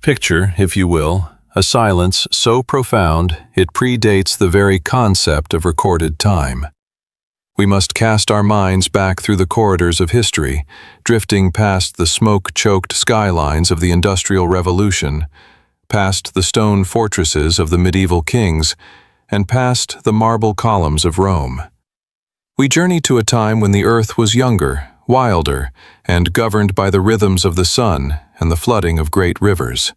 Picture, if you will, a silence so profound it predates the very concept of recorded time. We must cast our minds back through the corridors of history, drifting past the smoke-choked skylines of the Industrial Revolution, past the stone fortresses of the medieval kings, and past the marble columns of Rome. We journey to a time when the earth was younger, wilder, and governed by the rhythms of the sun and the flooding of great rivers.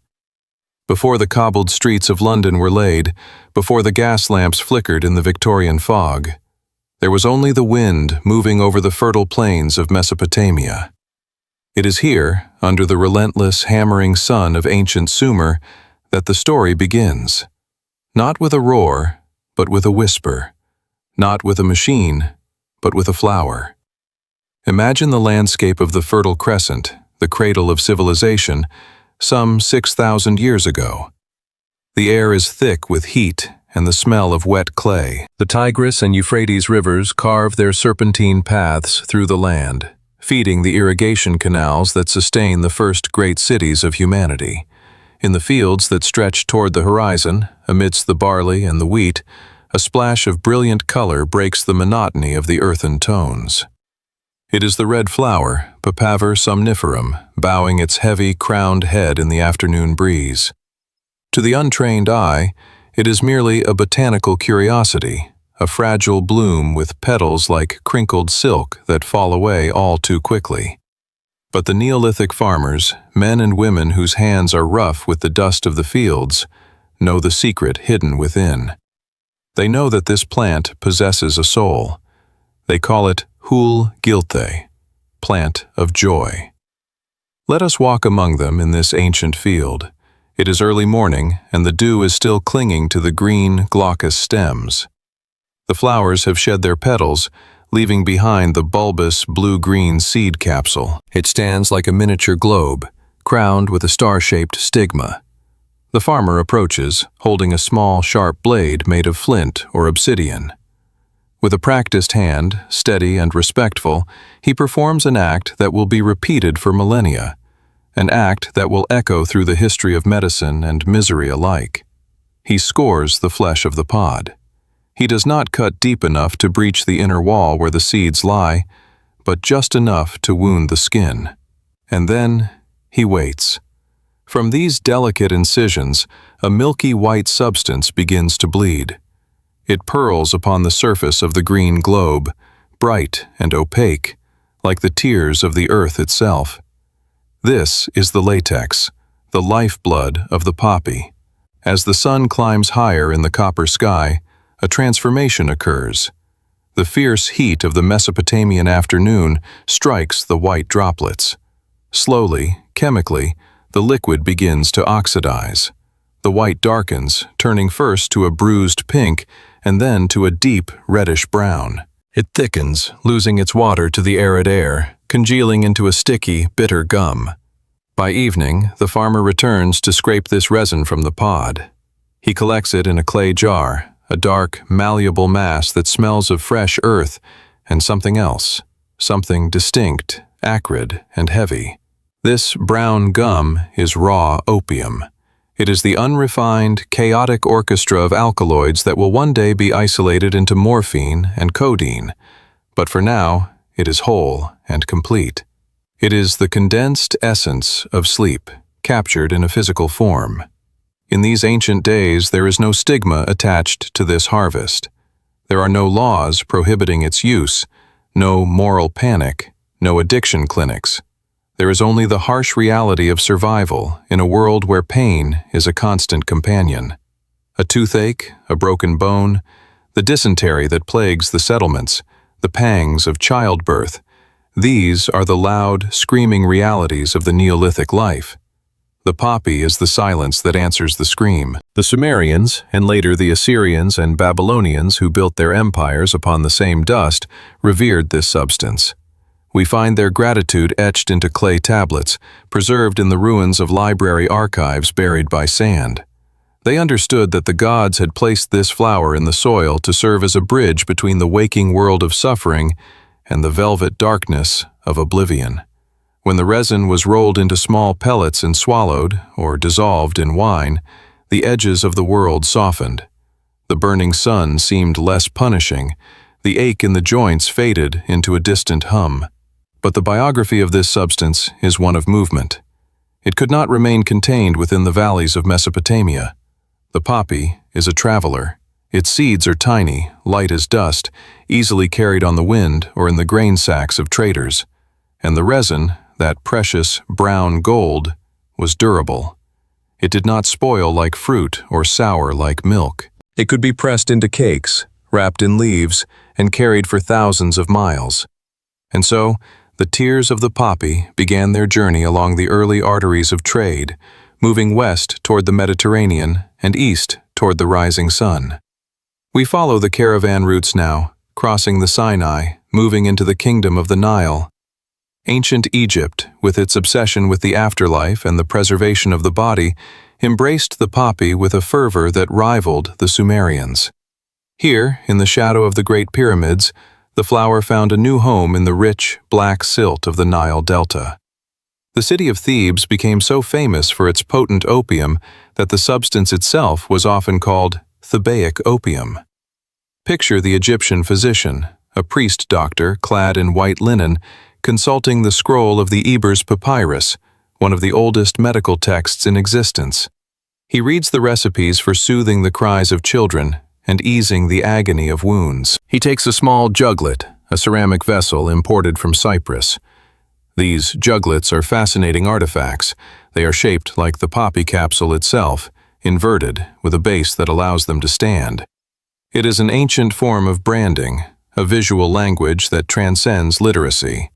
Before the cobbled streets of London were laid, before the gas lamps flickered in the Victorian fog, there was only the wind moving over the fertile plains of Mesopotamia. It is here, under the relentless, hammering sun of ancient Sumer, that the story begins. Not with a roar, but with a whisper. Not with a machine, but with a flower. Imagine the landscape of the Fertile Crescent, the cradle of civilization, some 6,000 years ago. The air is thick with heat and the smell of wet clay. The Tigris and Euphrates rivers carve their serpentine paths through the land, feeding the irrigation canals that sustain the first great cities of humanity. In the fields that stretch toward the horizon, amidst the barley and the wheat, a splash of brilliant color breaks the monotony of the earthen tones. It is the red flower, Papaver somniferum, bowing its heavy, crowned head in the afternoon breeze. To the untrained eye, it is merely a botanical curiosity, a fragile bloom with petals like crinkled silk that fall away all too quickly. But the Neolithic farmers, men and women whose hands are rough with the dust of the fields, know the secret hidden within. They know that this plant possesses a soul. They call it Hul Gilthe, plant of joy. Let us walk among them in this ancient field. It is early morning, and the dew is still clinging to the green, glaucous stems. The flowers have shed their petals, leaving behind the bulbous, blue-green seed capsule. It stands like a miniature globe, crowned with a star-shaped stigma. The farmer approaches, holding a small, sharp blade made of flint or obsidian. With a practiced hand, steady and respectful, he performs an act that will be repeated for millennia, an act that will echo through the history of medicine and misery alike. He scores the flesh of the pod. He does not cut deep enough to breach the inner wall where the seeds lie, but just enough to wound the skin. And then he waits. From these delicate incisions, a milky white substance begins to bleed. It purls upon the surface of the green globe, bright and opaque, like the tears of the earth itself. This is the latex, the lifeblood of the poppy. As the sun climbs higher in the copper sky, a transformation occurs. The fierce heat of the Mesopotamian afternoon strikes the white droplets. Slowly, chemically, the liquid begins to oxidize. The white darkens, turning first to a bruised pink and then to a deep reddish brown. It thickens, losing its water to the arid air, congealing into a sticky, bitter gum. By evening, the farmer returns to scrape this resin from the pod. He collects it in a clay jar, a dark, malleable mass that smells of fresh earth and something else, something distinct, acrid, and heavy. This brown gum is raw opium. It is the unrefined, chaotic orchestra of alkaloids that will one day be isolated into morphine and codeine, but for now, it is whole and complete. It is the condensed essence of sleep, captured in a physical form. In these ancient days, there is no stigma attached to this harvest. There are no laws prohibiting its use, no moral panic, no addiction clinics. There is only the harsh reality of survival in a world where pain is a constant companion. A toothache, a broken bone, the dysentery that plagues the settlements, the pangs of childbirth, these are the loud, screaming realities of the Neolithic life. The poppy is the silence that answers the scream. The Sumerians, and later the Assyrians and Babylonians who built their empires upon the same dust, revered this substance. We find their gratitude etched into clay tablets, preserved in the ruins of library archives buried by sand. They understood that the gods had placed this flower in the soil to serve as a bridge between the waking world of suffering and the velvet darkness of oblivion. When the resin was rolled into small pellets and swallowed, or dissolved in wine, the edges of the world softened. The burning sun seemed less punishing, the ache in the joints faded into a distant hum. But the biography of this substance is one of movement. It could not remain contained within the valleys of Mesopotamia. The poppy is a traveler. Its seeds are tiny, light as dust, easily carried on the wind or in the grain sacks of traders. And the resin, that precious brown gold, was durable. It did not spoil like fruit or sour like milk. It could be pressed into cakes, wrapped in leaves, and carried for thousands of miles. And so, the tears of the poppy began their journey along the early arteries of trade, moving west toward the Mediterranean and east toward the rising sun. We follow the caravan routes now, crossing the Sinai, moving into the kingdom of the Nile. Ancient Egypt, with its obsession with the afterlife and the preservation of the body, embraced the poppy with a fervor that rivaled the Sumerians. Here, in the shadow of the Great Pyramids, the flower found a new home in the rich, black silt of the Nile Delta. The city of Thebes became so famous for its potent opium that the substance itself was often called Thebaic opium. Picture the Egyptian physician, a priest-doctor clad in white linen, consulting the scroll of the Ebers Papyrus, one of the oldest medical texts in existence. He reads the recipes for soothing the cries of children and easing the agony of wounds. He takes a small juglet, a ceramic vessel imported from Cyprus. These juglets are fascinating artifacts. They are shaped like the poppy capsule itself, inverted, with a base that allows them to stand. It is an ancient form of branding, a visual language that transcends literacy.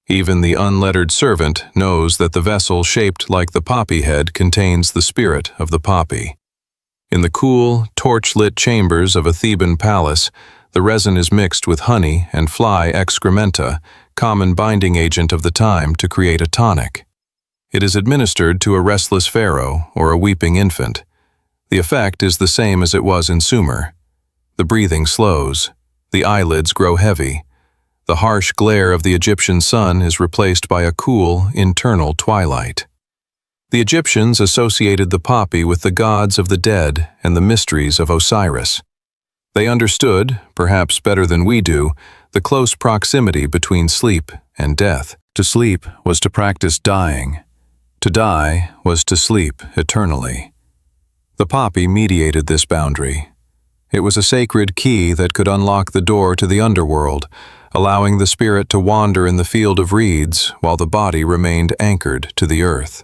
Even the unlettered servant knows that the vessel shaped like the poppy head contains the spirit of the poppy. In the cool, torch-lit chambers of a Theban palace, the resin is mixed with honey and fly excrementa, common binding agent of the time, to create a tonic. It is administered to a restless pharaoh or a weeping infant. The effect is the same as it was in Sumer. The breathing slows. The eyelids grow heavy. The harsh glare of the Egyptian sun is replaced by a cool, internal twilight. The Egyptians associated the poppy with the gods of the dead and the mysteries of Osiris. They understood, perhaps better than we do, the close proximity between sleep and death. To sleep was to practice dying. To die was to sleep eternally. The poppy mediated this boundary. It was a sacred key that could unlock the door to the underworld, allowing the spirit to wander in the field of reeds while the body remained anchored to the earth.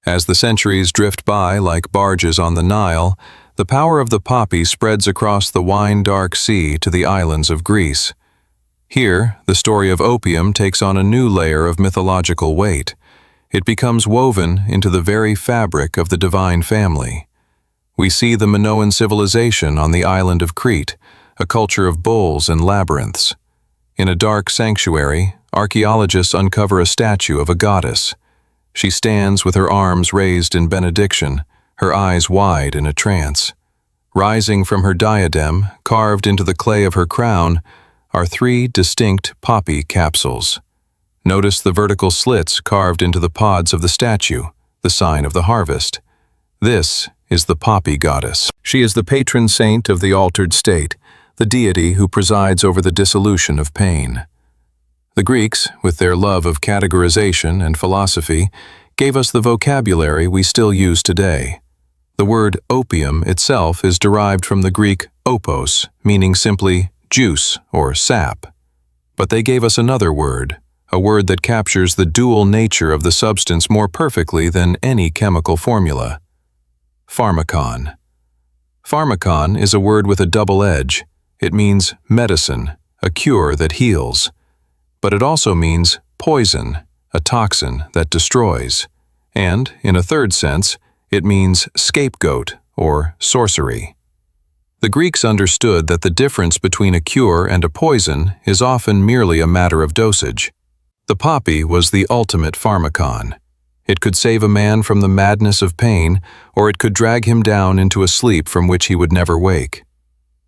As the centuries drift by like barges on the Nile, the power of the poppy spreads across the wine-dark sea to the islands of Greece. Here, the story of opium takes on a new layer of mythological weight. It becomes woven into the very fabric of the divine family. We see the Minoan civilization on the island of Crete, a culture of bulls and labyrinths. In a dark sanctuary, archaeologists uncover a statue of a goddess. She stands with her arms raised in benediction, her eyes wide in a trance. Rising from her diadem, carved into the clay of her crown, are 3 distinct poppy capsules. Notice the vertical slits carved into the pods of the statue, the sign of the harvest. This is the poppy goddess. She is the patron saint of the altered state, the deity who presides over the dissolution of pain. The Greeks, with their love of categorization and philosophy, gave us the vocabulary we still use today. The word opium itself is derived from the Greek opos, meaning simply juice or sap. But they gave us another word, a word that captures the dual nature of the substance more perfectly than any chemical formula. Pharmakon. Pharmakon is a word with a double edge. It means medicine, a cure that heals. But it also means poison, a toxin that destroys. And, in a third sense, it means scapegoat or sorcery. The Greeks understood that the difference between a cure and a poison is often merely a matter of dosage. The poppy was the ultimate pharmakon. It could save a man from the madness of pain, or it could drag him down into a sleep from which he would never wake.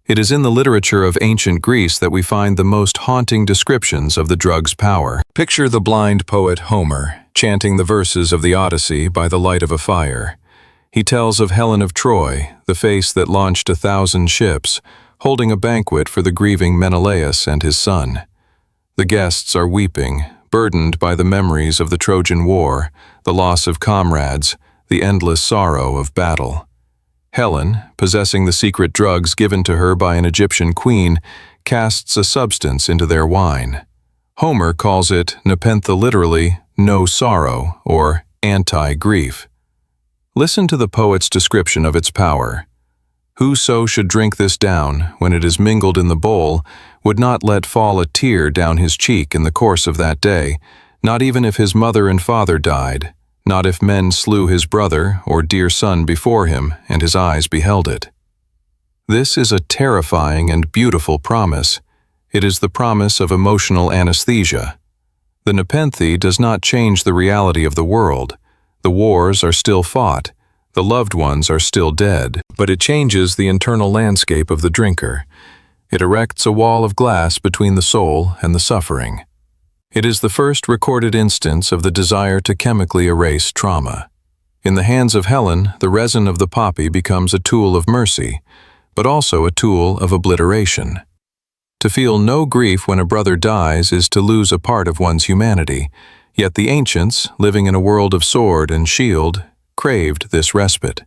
It is in the literature of ancient Greece that we find the most haunting descriptions of the drug's power. Picture the blind poet Homer, chanting the verses of the Odyssey by the light of a fire. He tells of Helen of Troy, the face that launched 1,000 ships, holding a banquet for the grieving Menelaus and his son. The guests are weeping, burdened by the memories of the Trojan War, the loss of comrades, the endless sorrow of battle. Helen, possessing the secret drugs given to her by an Egyptian queen, casts a substance into their wine. Homer calls it nepenthe, literally, no sorrow, or anti-grief. Listen to the poet's description of its power. Whoso should drink this down, when it is mingled in the bowl, would not let fall a tear down his cheek in the course of that day, not even if his mother and father died, not if men slew his brother or dear son before him, and his eyes beheld it. This is a terrifying and beautiful promise. It is the promise of emotional anesthesia. The nepenthe does not change the reality of the world. The wars are still fought. The loved ones are still dead, but it changes the internal landscape of the drinker. It erects a wall of glass between the soul and the suffering. It is the first recorded instance of the desire to chemically erase trauma. In the hands of Helen, the resin of the poppy becomes a tool of mercy, but also a tool of obliteration. To feel no grief when a brother dies is to lose a part of one's humanity, yet the ancients, living in a world of sword and shield, craved this respite.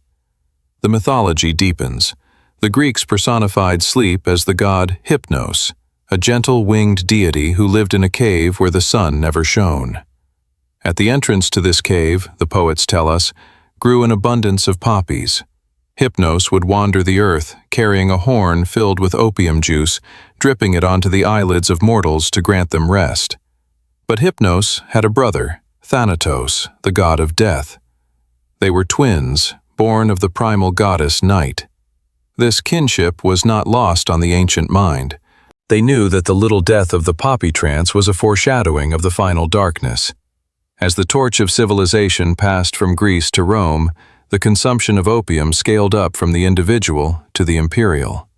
The mythology deepens. The Greeks personified sleep as the god Hypnos, a gentle winged deity who lived in a cave where the sun never shone. At the entrance to this cave, the poets tell us, grew an abundance of poppies. Hypnos would wander the earth, carrying a horn filled with opium juice, dripping it onto the eyelids of mortals to grant them rest. But Hypnos had a brother, Thanatos, the god of death. They were twins, born of the primal goddess Night. This kinship was not lost on the ancient mind. They knew that the little death of the poppy trance was a foreshadowing of the final darkness. As the torch of civilization passed from Greece to Rome, the consumption of opium scaled up from the individual to the imperial.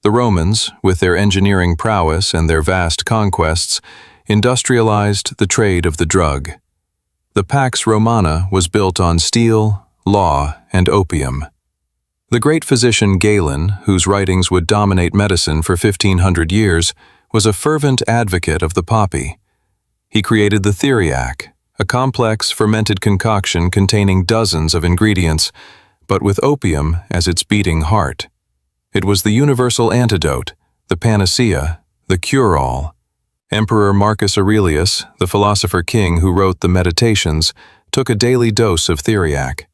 The Romans, with their engineering prowess and their vast conquests, industrialized the trade of the drug. The Pax Romana was built on steel, law, and opium. The great physician Galen, whose writings would dominate medicine for 1,500 years, was a fervent advocate of the poppy. He created the theriac, a complex fermented concoction containing dozens of ingredients, but with opium as its beating heart. It was the universal antidote, the panacea, the cure-all. Emperor Marcus Aurelius, the philosopher king who wrote the Meditations, took a daily dose of theriac.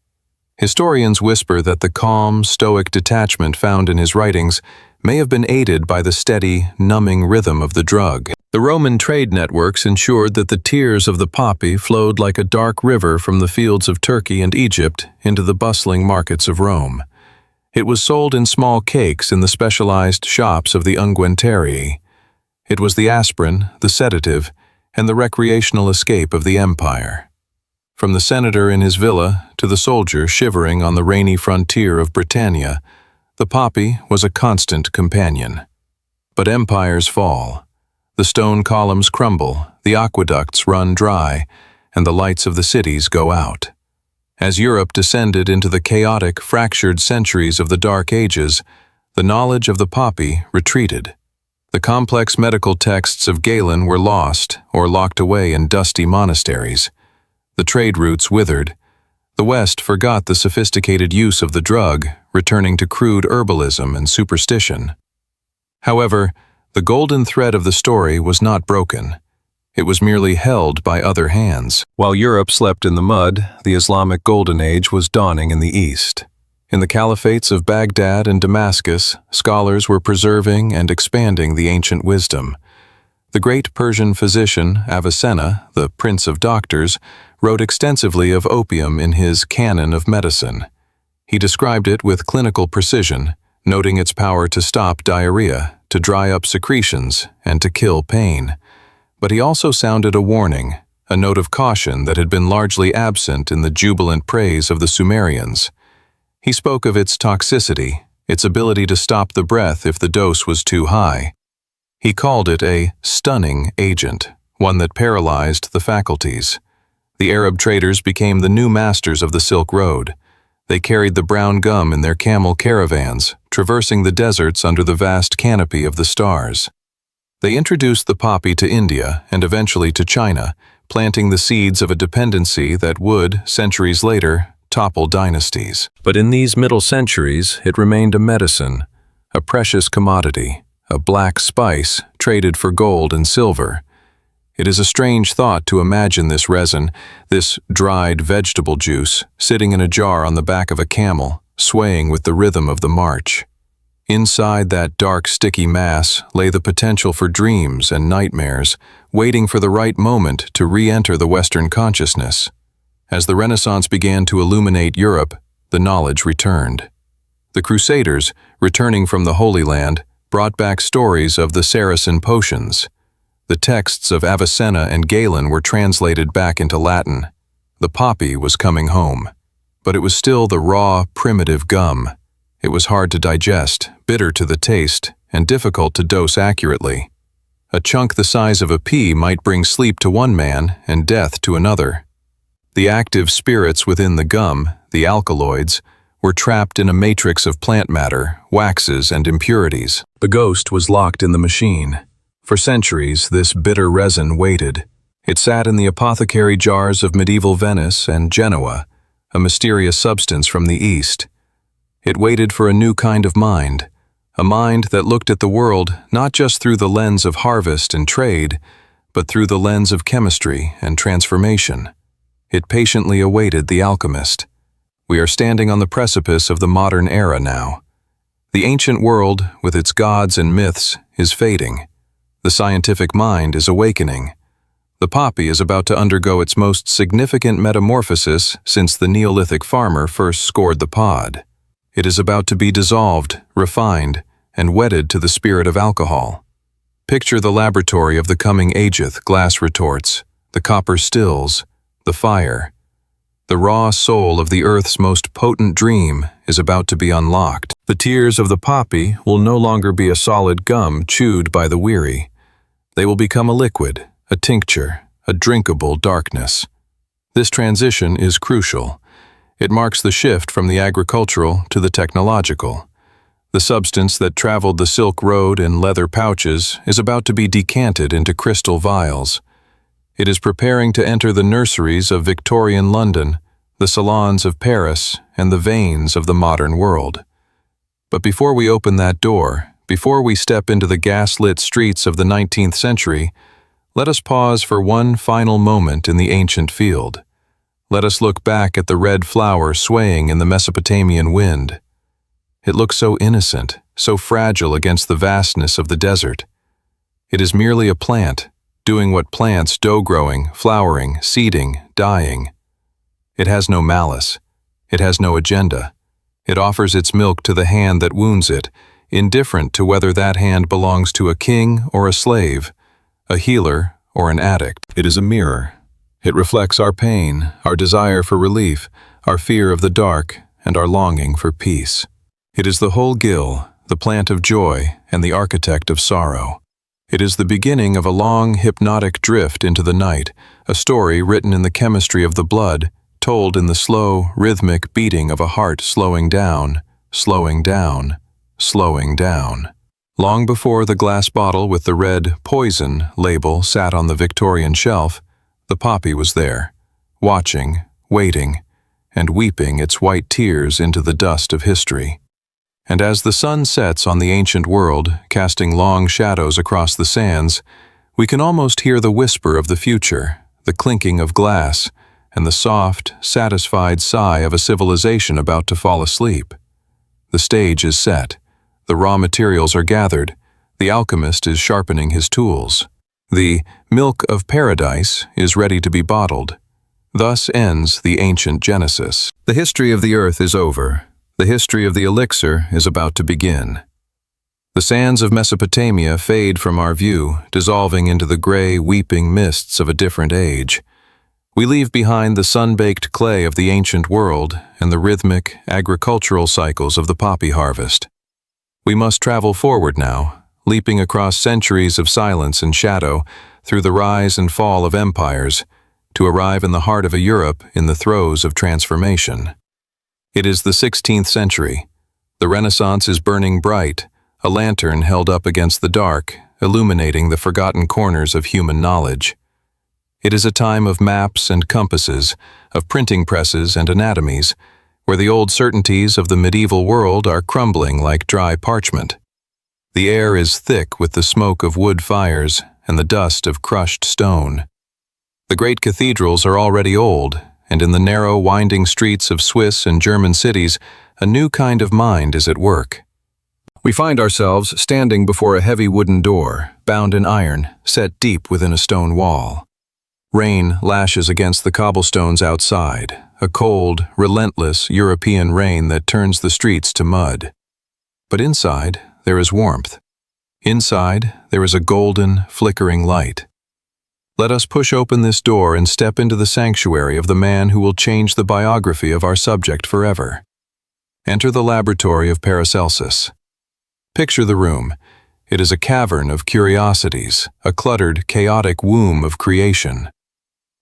Historians whisper that the calm, stoic detachment found in his writings may have been aided by the steady, numbing rhythm of the drug. The Roman trade networks ensured that the tears of the poppy flowed like a dark river from the fields of Turkey and Egypt into the bustling markets of Rome. It was sold in small cakes in the specialized shops of the unguentarii. It was the aspirin, the sedative, and the recreational escape of the empire. From the senator in his villa to the soldier shivering on the rainy frontier of Britannia, the poppy was a constant companion. But empires fall. The stone columns crumble, the aqueducts run dry, and the lights of the cities go out. As Europe descended into the chaotic, fractured centuries of the Dark Ages, the knowledge of the poppy retreated. The complex medical texts of Galen were lost or locked away in dusty monasteries. The trade routes withered. The West forgot the sophisticated use of the drug, returning to crude herbalism and superstition. However, the golden thread of the story was not broken. It was merely held by other hands. While Europe slept in the mud, the Islamic Golden Age was dawning in the East. In the caliphates of Baghdad and Damascus, scholars were preserving and expanding the ancient wisdom. The great Persian physician Avicenna, the Prince of Doctors, wrote extensively of opium in his Canon of Medicine. He described it with clinical precision, noting its power to stop diarrhea, to dry up secretions, and to kill pain. But he also sounded a warning, a note of caution that had been largely absent in the jubilant praise of the Sumerians. He spoke of its toxicity, its ability to stop the breath if the dose was too high. He called it a stunning agent, one that paralyzed the faculties. The Arab traders became the new masters of the Silk Road. They carried the brown gum in their camel caravans, traversing the deserts under the vast canopy of the stars. They introduced the poppy to India and eventually to China, planting the seeds of a dependency that would, centuries later, topple dynasties. But in these middle centuries, it remained a medicine, a precious commodity, a black spice traded for gold and silver. It is a strange thought to imagine this resin, this dried vegetable juice, sitting in a jar on the back of a camel, swaying with the rhythm of the march. Inside that dark, sticky mass lay the potential for dreams and nightmares, waiting for the right moment to re-enter the Western consciousness. As the Renaissance began to illuminate Europe, the knowledge returned. The Crusaders, returning from the Holy Land, brought back stories of the Saracen potions. The texts of Avicenna and Galen were translated back into Latin. The poppy was coming home. But it was still the raw, primitive gum. It was hard to digest, bitter to the taste, and difficult to dose accurately. A chunk the size of a pea might bring sleep to one man and death to another. The active spirits within the gum, the alkaloids, were trapped in a matrix of plant matter, waxes, and impurities. The ghost was locked in the machine. For centuries, this bitter resin waited. It sat in the apothecary jars of medieval Venice and Genoa, a mysterious substance from the East. It waited for a new kind of mind, a mind that looked at the world not just through the lens of harvest and trade, but through the lens of chemistry and transformation. It patiently awaited the alchemist. We are standing on the precipice of the modern era now. The ancient world, with its gods and myths, is fading. The scientific mind is awakening. The poppy is about to undergo its most significant metamorphosis since the Neolithic farmer first scored the pod. It is about to be dissolved, refined, and wedded to the spirit of alcohol. Picture the laboratory of the coming ageth, glass retorts, the copper stills, the fire. The raw soul of the earth's most potent dream is about to be unlocked. The tears of the poppy will no longer be a solid gum chewed by the weary. They will become a liquid, a tincture, a drinkable darkness. This transition is crucial. It marks the shift from the agricultural to the technological. The substance that traveled the Silk Road in leather pouches is about to be decanted into crystal vials. It is preparing to enter the nurseries of Victorian London, the salons of Paris, and the veins of the modern world. But before we open that door, before we step into the gas-lit streets of the 19th century, let us pause for one final moment in the ancient field. Let us look back at the red flower swaying in the Mesopotamian wind. It looks so innocent, so fragile against the vastness of the desert. It is merely a plant, doing what plants do, growing, flowering, seeding, dying. It has no malice. It has no agenda. It offers its milk to the hand that wounds it, indifferent to whether that hand belongs to a king or a slave, a healer or an addict. It is a mirror. It reflects our pain, our desire for relief, our fear of the dark, and our longing for peace. It is the whole gill, the plant of joy, and the architect of sorrow. It is the beginning of a long, hypnotic drift into the night, a story written in the chemistry of the blood, told in the slow, rhythmic beating of a heart slowing down, slowing down, slowing down. Long before the glass bottle with the red "poison" label sat on the Victorian shelf, the poppy was there, watching, waiting, and weeping its white tears into the dust of history. And as the sun sets on the ancient world, casting long shadows across the sands, we can almost hear the whisper of the future, the clinking of glass, and the soft, satisfied sigh of a civilization about to fall asleep. The stage is set. The raw materials are gathered. The alchemist is sharpening his tools. The milk of paradise is ready to be bottled. Thus ends the ancient Genesis. The history of the earth is over. The history of the elixir is about to begin. The sands of Mesopotamia fade from our view, dissolving into the gray, weeping mists of a different age. We leave behind the sun-baked clay of the ancient world and the rhythmic, agricultural cycles of the poppy harvest. We must travel forward now, leaping across centuries of silence and shadow, through the rise and fall of empires, to arrive in the heart of a Europe in the throes of transformation. It is the 16th century. The Renaissance is burning bright, a lantern held up against the dark, illuminating the forgotten corners of human knowledge. It is a time of maps and compasses, of printing presses and anatomies, where the old certainties of the medieval world are crumbling like dry parchment. The air is thick with the smoke of wood fires and the dust of crushed stone. The great cathedrals are already old, and in the narrow, winding streets of Swiss and German cities, a new kind of mind is at work. We find ourselves standing before a heavy wooden door, bound in iron, set deep within a stone wall. Rain lashes against the cobblestones outside, a cold, relentless European rain that turns the streets to mud. But inside, there is warmth. Inside, there is a golden, flickering light. Let us push open this door and step into the sanctuary of the man who will change the biography of our subject forever. Enter the laboratory of Paracelsus. Picture the room. It is a cavern of curiosities, a cluttered, chaotic womb of creation.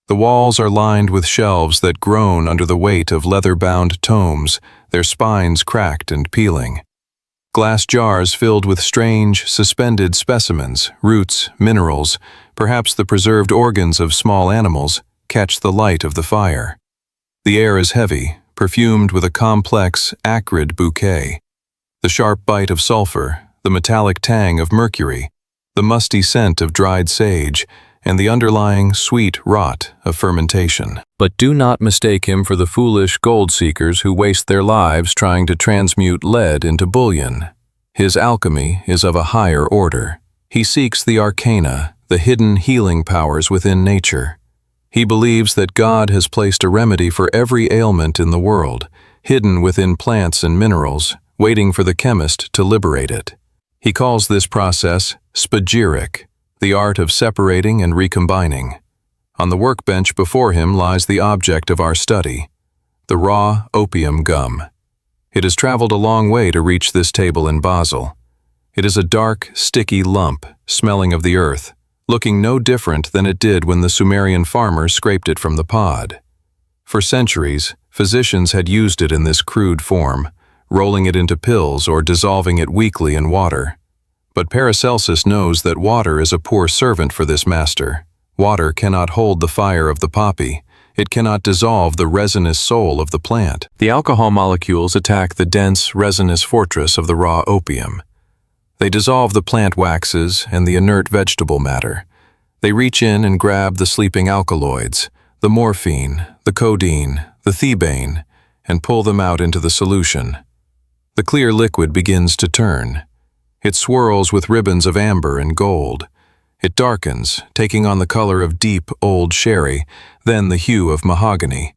The walls are lined with shelves that groan under the weight of leather-bound tomes, their spines cracked and peeling. Glass jars filled with strange, suspended specimens, roots, minerals, perhaps the preserved organs of small animals, catch the light of the fire. The air is heavy, perfumed with a complex, acrid bouquet. The sharp bite of sulfur, the metallic tang of mercury, the musty scent of dried sage, and the underlying sweet rot of fermentation. But do not mistake him for the foolish gold-seekers who waste their lives trying to transmute lead into bullion. His alchemy is of a higher order. He seeks the arcana, the hidden healing powers within nature. He believes that God has placed a remedy for every ailment in the world, hidden within plants and minerals, waiting for the chemist to liberate it. He calls this process spagyric, the art of separating and recombining. On the workbench before him lies the object of our study, the raw opium gum. It has traveled a long way to reach this table in Basel. It is a dark, sticky lump, smelling of the earth, looking no different than it did when the Sumerian farmer scraped it from the pod. For centuries, physicians had used it in this crude form, rolling it into pills or dissolving it weakly in water. But Paracelsus knows that water is a poor servant for this master. Water cannot hold the fire of the poppy. It cannot dissolve the resinous soul of the plant. The alcohol molecules attack the dense, resinous fortress of the raw opium. They dissolve the plant waxes and the inert vegetable matter. They reach in and grab the sleeping alkaloids, the morphine, the codeine, the thebaine, and pull them out into the solution. The clear liquid begins to turn. It swirls with ribbons of amber and gold. It darkens, taking on the color of deep, old sherry, then the hue of mahogany.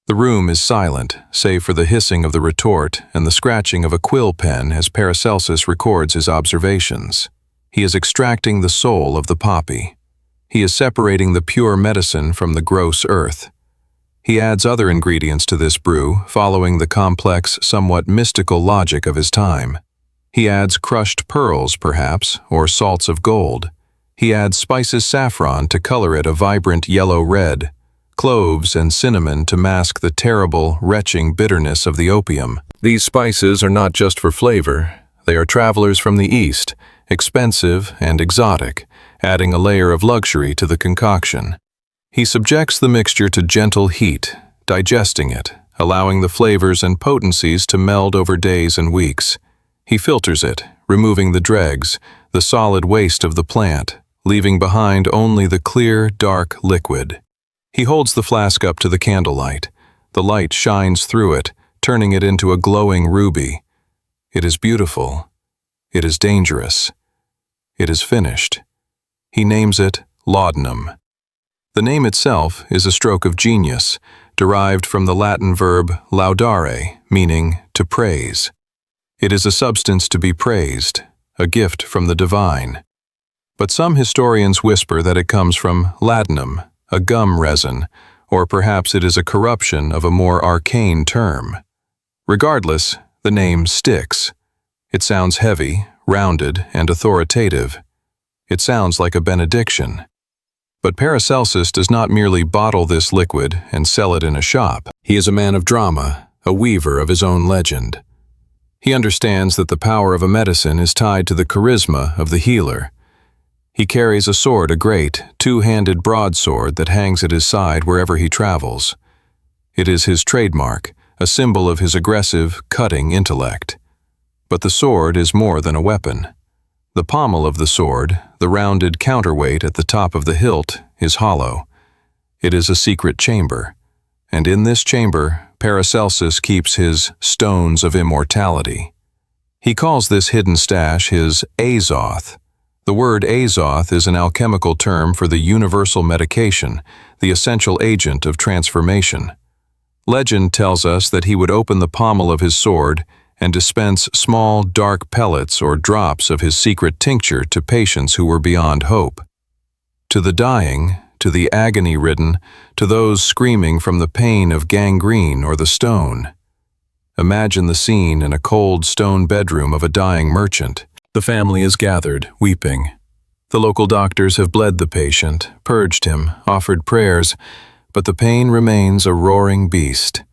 The room is silent, save for the hissing of the retort and the scratching of a quill pen as Paracelsus records his observations. He is extracting the soul of the poppy. He is separating the pure medicine from the gross earth. He adds other ingredients to this brew, following the complex, somewhat mystical logic of his time. He adds crushed pearls, perhaps, or salts of gold. He adds spices saffron to color it a vibrant yellow-red, cloves and cinnamon to mask the terrible, retching bitterness of the opium. These spices are not just for flavor. They are travelers from the East, expensive and exotic, adding a layer of luxury to the concoction. He subjects the mixture to gentle heat, digesting it, allowing the flavors and potencies to meld over days and weeks. He filters it, removing the dregs, the solid waste of the plant, leaving behind only the clear, dark liquid. He holds the flask up to the candlelight. The light shines through it, turning it into a glowing ruby. It is beautiful. It is dangerous. It is finished. He names it Laudanum. The name itself is a stroke of genius, derived from the Latin verb laudare, meaning to praise. It is a substance to be praised, a gift from the divine. But some historians whisper that it comes from ladanum, a gum resin, or perhaps it is a corruption of a more arcane term. Regardless, the name sticks. It sounds heavy, rounded, and authoritative. It sounds like a benediction. But Paracelsus does not merely bottle this liquid and sell it in a shop. He is a man of drama, a weaver of his own legend. He understands that the power of a medicine is tied to the charisma of the healer. He carries a sword, a great, two-handed broadsword that hangs at his side wherever he travels. It is his trademark, a symbol of his aggressive, cutting intellect. But the sword is more than a weapon. The pommel of the sword, the rounded counterweight at the top of the hilt, is hollow. It is a secret chamber, and in this chamber, Paracelsus keeps his stones of immortality. He calls this hidden stash his azoth. The word azoth is an alchemical term for the universal medication, the essential agent of transformation. Legend tells us that he would open the pommel of his sword and dispense small, dark pellets or drops of his secret tincture to patients who were beyond hope. To the dying, to the agony-ridden, to those screaming from the pain of gangrene or the stone. Imagine the scene in a cold stone bedroom of a dying merchant. The family is gathered, weeping. The local doctors have bled the patient, purged him, offered prayers, but the pain remains a roaring beast.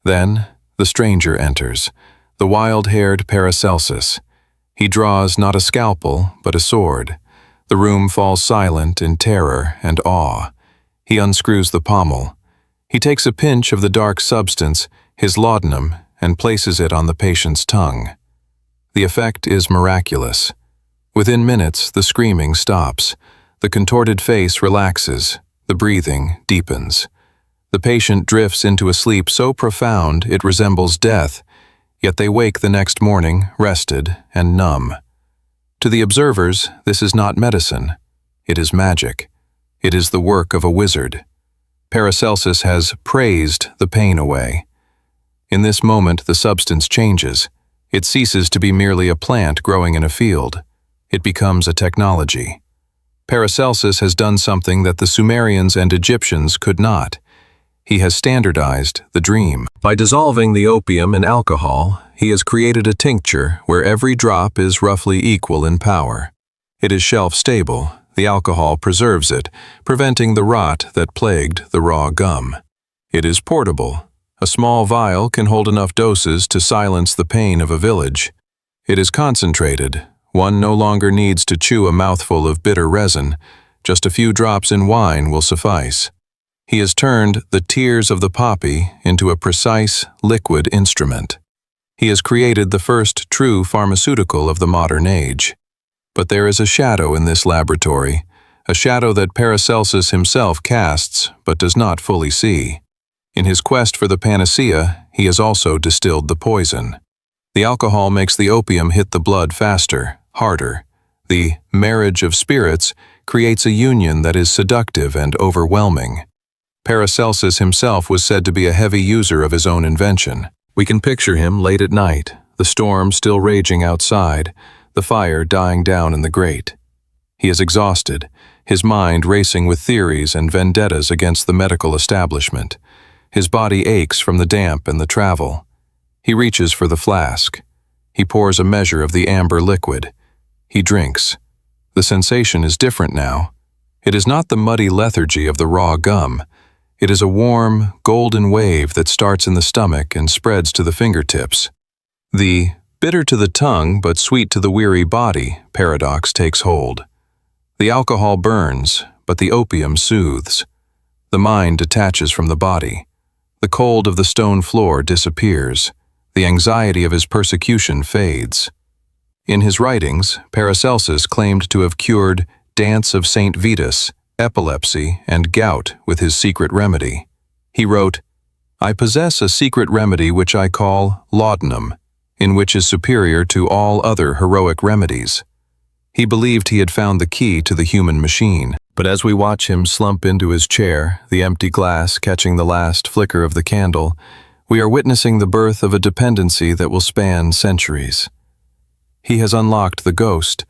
Then the stranger enters, the wild-haired Paracelsus. He draws not a scalpel, but a sword. The room falls silent in terror and awe. He unscrews the pommel. He takes a pinch of the dark substance, his laudanum, and places it on the patient's tongue. The effect is miraculous. Within minutes, the screaming stops. The contorted face relaxes. The breathing deepens. The patient drifts into a sleep so profound it resembles death, yet they wake the next morning, rested and numb. To the observers, this is not medicine. It is magic. It is the work of a wizard. Paracelsus has praised the pain away. In this moment, the substance changes. It ceases to be merely a plant growing in a field. It becomes a technology. Paracelsus has done something that the Sumerians and Egyptians could not. He has standardized the dream. By dissolving the opium in alcohol, he has created a tincture where every drop is roughly equal in power. It is shelf-stable. The alcohol preserves it, preventing the rot that plagued the raw gum. It is portable. A small vial can hold enough doses to silence the pain of a village. It is concentrated. One no longer needs to chew a mouthful of bitter resin. Just a few drops in wine will suffice. He has turned the tears of the poppy into a precise, liquid instrument. He has created the first true pharmaceutical of the modern age. But there is a shadow in this laboratory, a shadow that Paracelsus himself casts but does not fully see. In his quest for the panacea, he has also distilled the poison. The alcohol makes the opium hit the blood faster, harder. The marriage of spirits creates a union that is seductive and overwhelming. Paracelsus himself was said to be a heavy user of his own invention. We can picture him late at night, the storm still raging outside, the fire dying down in the grate. He is exhausted, his mind racing with theories and vendettas against the medical establishment. His body aches from the damp and the travel. He reaches for the flask. He pours a measure of the amber liquid. He drinks. The sensation is different now. It is not the muddy lethargy of the raw gum. It is a warm, golden wave that starts in the stomach and spreads to the fingertips. The bitter to the tongue but sweet to the weary body paradox takes hold. The alcohol burns, but the opium soothes. The mind detaches from the body. The cold of the stone floor disappears. The anxiety of his persecution fades. In his writings, Paracelsus claimed to have cured Dance of St. Vitus, epilepsy, and gout with his secret remedy. He wrote, "I possess a secret remedy which I call laudanum, in which is superior to all other heroic remedies." He believed he had found the key to the human machine. But as we watch him slump into his chair, the empty glass catching the last flicker of the candle, we are witnessing the birth of a dependency that will span centuries. He has unlocked the ghost,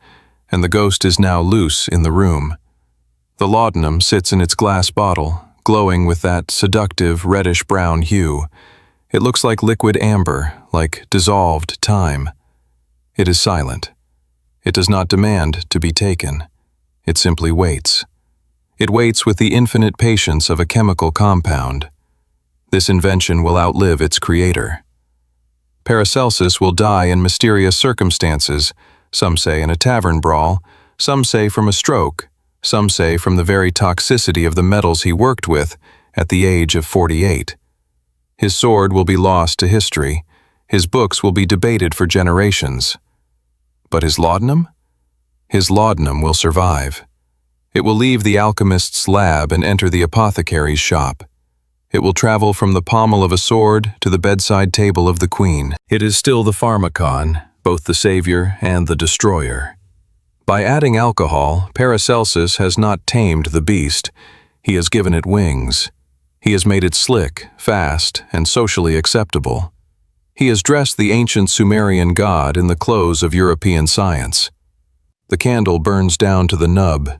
and the ghost is now loose in the room. The laudanum sits in its glass bottle, glowing with that seductive reddish-brown hue. It looks like liquid amber, like dissolved time. It is silent. It does not demand to be taken. It simply waits. It waits with the infinite patience of a chemical compound. This invention will outlive its creator. Paracelsus will die in mysterious circumstances, some say in a tavern brawl, some say from a stroke, some say from the very toxicity of the metals he worked with at the age of 48. His sword will be lost to history. His books will be debated for generations. But his laudanum? His laudanum will survive. It will leave the alchemist's lab and enter the apothecary's shop. It will travel from the pommel of a sword to the bedside table of the queen. It is still the pharmacon, both the savior and the destroyer. By adding alcohol, Paracelsus has not tamed the beast. He has given it wings. He has made it slick, fast, and socially acceptable. He has dressed the ancient Sumerian god in the clothes of European science. The candle burns down to the nub.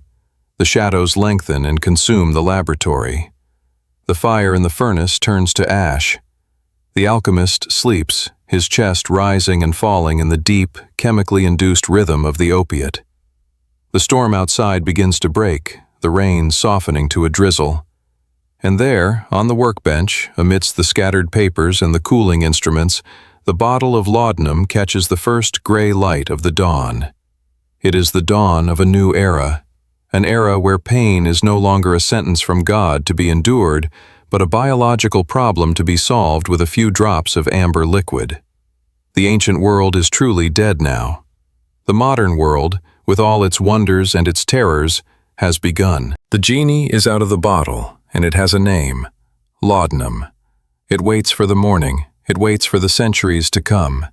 The shadows lengthen and consume the laboratory. The fire in the furnace turns to ash. The alchemist sleeps, his chest rising and falling in the deep, chemically induced rhythm of the opiate. The storm outside begins to break, the rain softening to a drizzle. And there, on the workbench, amidst the scattered papers and the cooling instruments, the bottle of laudanum catches the first gray light of the dawn. It is the dawn of a new era, an era where pain is no longer a sentence from God to be endured, but a biological problem to be solved with a few drops of amber liquid. The ancient world is truly dead now. The modern world, with all its wonders and its terrors, has begun. The genie is out of the bottle, and it has a name, laudanum. It waits for the morning. It waits for the centuries to come.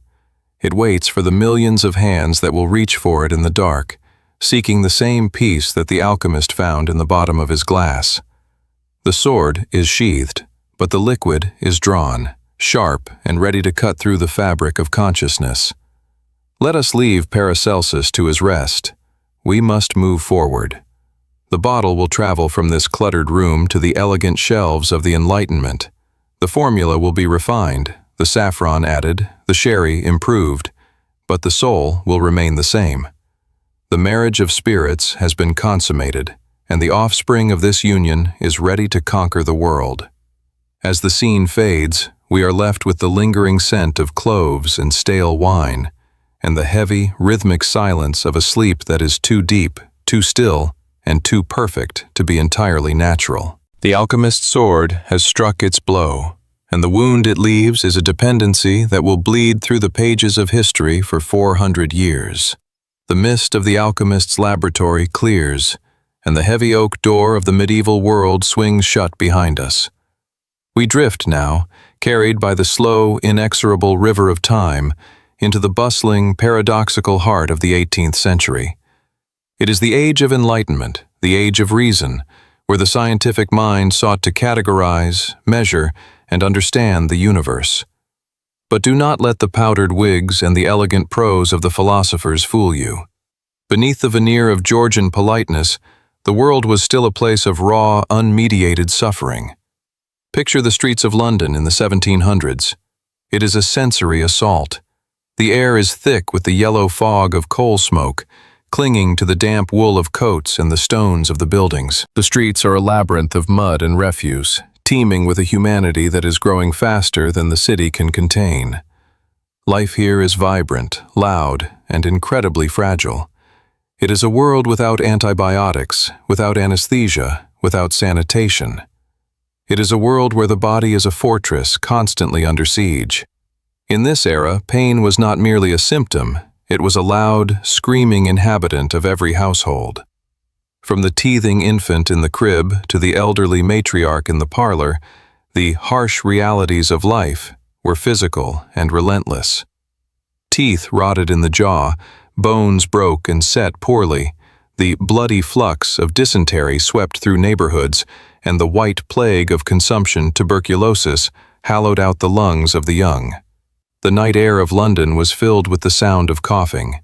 It waits for the millions of hands that will reach for it in the dark, seeking the same peace that the alchemist found in the bottom of his glass. The sword is sheathed, but the liquid is drawn, sharp and ready to cut through the fabric of consciousness. Let us leave Paracelsus to his rest. We must move forward. The bottle will travel from this cluttered room to the elegant shelves of the Enlightenment. The formula will be refined, the saffron added, the sherry improved, but the soul will remain the same. The marriage of spirits has been consummated, and the offspring of this union is ready to conquer the world. As the scene fades, we are left with the lingering scent of cloves and stale wine, and the heavy, rhythmic silence of a sleep that is too deep, too still, and too perfect to be entirely natural. The alchemist's sword has struck its blow, and the wound it leaves is a dependency that will bleed through the pages of history for 400 years. The mist of the alchemist's laboratory clears, and the heavy oak door of the medieval world swings shut behind us. We drift now, carried by the slow, inexorable river of time, into the bustling, paradoxical heart of the 18th century. It is the age of enlightenment, the age of reason, where the scientific mind sought to categorize, measure, and understand the universe. But do not let the powdered wigs and the elegant prose of the philosophers fool you. Beneath the veneer of Georgian politeness, the world was still a place of raw, unmediated suffering. Picture the streets of London in the 1700s. It is a sensory assault. The air is thick with the yellow fog of coal smoke, clinging to the damp wool of coats and the stones of the buildings. The streets are a labyrinth of mud and refuse, teeming with a humanity that is growing faster than the city can contain. Life here is vibrant, loud, and incredibly fragile. It is a world without antibiotics, without anesthesia, without sanitation. It is a world where the body is a fortress constantly under siege. In this era, pain was not merely a symptom, it was a loud, screaming inhabitant of every household. From the teething infant in the crib to the elderly matriarch in the parlor, the harsh realities of life were physical and relentless. Teeth rotted in the jaw, bones broke and set poorly, the bloody flux of dysentery swept through neighborhoods, and the white plague of consumption tuberculosis hollowed out the lungs of the young. The night air of London was filled with the sound of coughing.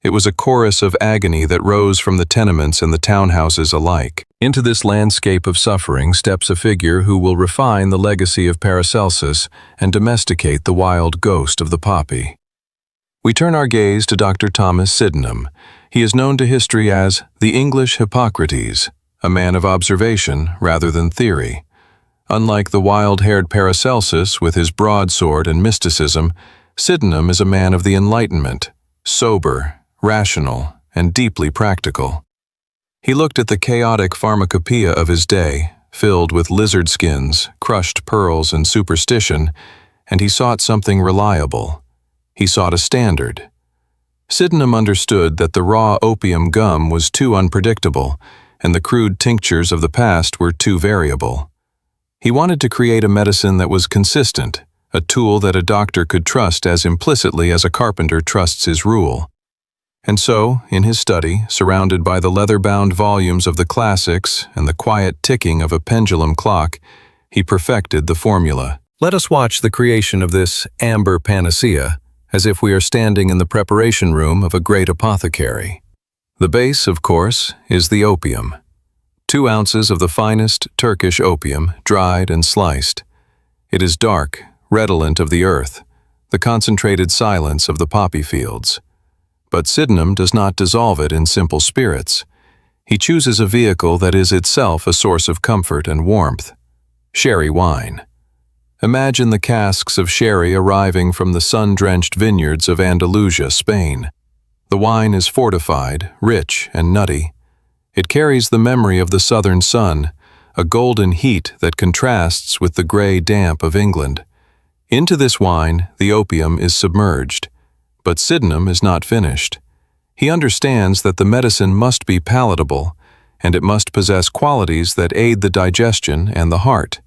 It was a chorus of agony that rose from the tenements and the townhouses alike. Into this landscape of suffering steps a figure who will refine the legacy of Paracelsus and domesticate the wild ghost of the poppy. We turn our gaze to Dr. Thomas Sydenham. He is known to history as the English Hippocrates, a man of observation rather than theory. Unlike the wild-haired Paracelsus with his broadsword and mysticism, Sydenham is a man of the Enlightenment, sober, rational, and deeply practical. He looked at the chaotic pharmacopoeia of his day, filled with lizard skins, crushed pearls, and superstition, and he sought something reliable. He sought a standard. Sydenham understood that the raw opium gum was too unpredictable, and the crude tinctures of the past were too variable. He wanted to create a medicine that was consistent, a tool that a doctor could trust as implicitly as a carpenter trusts his rule. And so, in his study, surrounded by the leather-bound volumes of the classics and the quiet ticking of a pendulum clock, he perfected the formula. Let us watch the creation of this amber panacea, as if we are standing in the preparation room of a great apothecary. The base, of course, is the opium. 2 ounces of the finest Turkish opium, dried and sliced. It is dark, redolent of the earth, the concentrated silence of the poppy fields. But Sydenham does not dissolve it in simple spirits. He chooses a vehicle that is itself a source of comfort and warmth: sherry wine. Imagine the casks of sherry arriving from the sun-drenched vineyards of Andalusia, Spain. The wine is fortified, rich, and nutty. It carries the memory of the southern sun, a golden heat that contrasts with the gray damp of England. Into this wine, the opium is submerged. But Sydenham is not finished. He understands that the medicine must be palatable, and it must possess qualities that aid the digestion and the heart.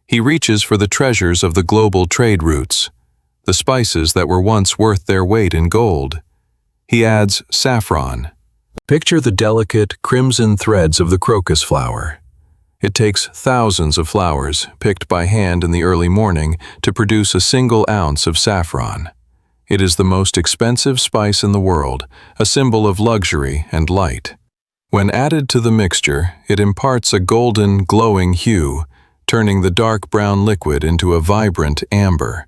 He reaches for the treasures of the global trade routes, the spices that were once worth their weight in gold. He adds saffron. Picture the delicate, crimson threads of the crocus flower. It takes thousands of flowers, picked by hand in the early morning, to produce a single ounce of saffron. It is the most expensive spice in the world, a symbol of luxury and light. When added to the mixture, it imparts a golden, glowing hue, turning the dark brown liquid into a vibrant amber.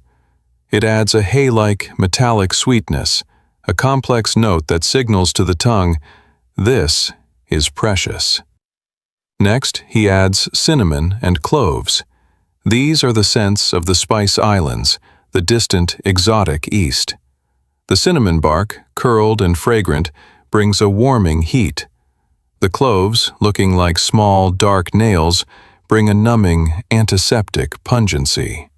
It adds a hay-like, metallic sweetness, a complex note that signals to the tongue, "This is precious." Next, he adds cinnamon and cloves. These are the scents of the Spice Islands, the distant, exotic East. The cinnamon bark, curled and fragrant, brings a warming heat. The cloves, looking like small, dark nails, bring a numbing, antiseptic pungency.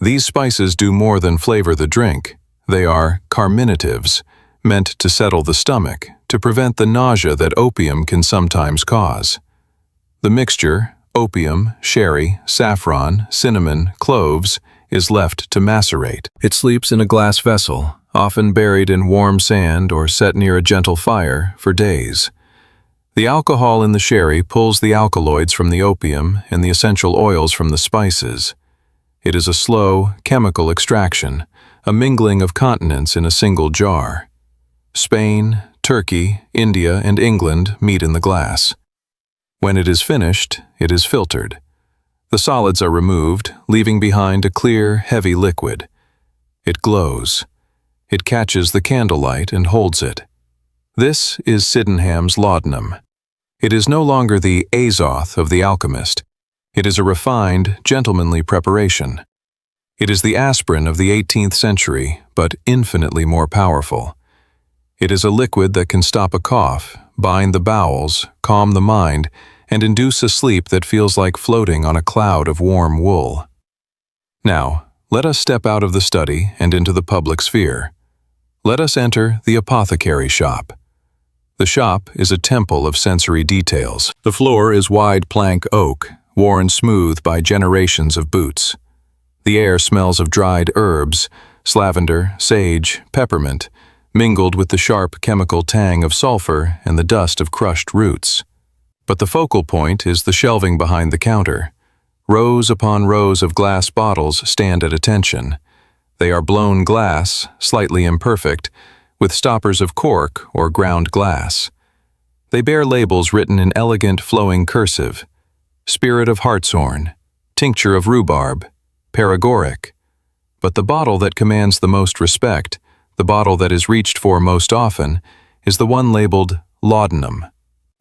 These spices do more than flavor the drink. They are carminatives, meant to settle the stomach, to prevent the nausea that opium can sometimes cause. The mixture, opium, sherry, saffron, cinnamon, cloves, is left to macerate. It sleeps in a glass vessel, often buried in warm sand or set near a gentle fire, for days. The alcohol in the sherry pulls the alkaloids from the opium and the essential oils from the spices. It is a slow, chemical extraction, a mingling of continents in a single jar. Spain, Turkey, India, and England meet in the glass. When it is finished, it is filtered. The solids are removed, leaving behind a clear, heavy liquid. It glows. It catches the candlelight and holds it. This is Sydenham's laudanum. It is no longer the azoth of the alchemist. It is a refined, gentlemanly preparation. It is the aspirin of the 18th century, but infinitely more powerful. It is a liquid that can stop a cough, bind the bowels, calm the mind, and induce a sleep that feels like floating on a cloud of warm wool. Now, let us step out of the study and into the public sphere. Let us enter the apothecary shop. The shop is a temple of sensory details. The floor is wide plank oak, worn smooth by generations of boots. The air smells of dried herbs, lavender, sage, peppermint, mingled with the sharp chemical tang of sulfur and the dust of crushed roots. But the focal point is the shelving behind the counter. Rows upon rows of glass bottles stand at attention. They are blown glass, slightly imperfect, with stoppers of cork or ground glass. They bear labels written in elegant, flowing cursive: Spirit of Hartshorn, Tincture of Rhubarb, Paregoric. But the bottle that commands the most respect, The bottle that is reached for most often is the one labeled Laudanum.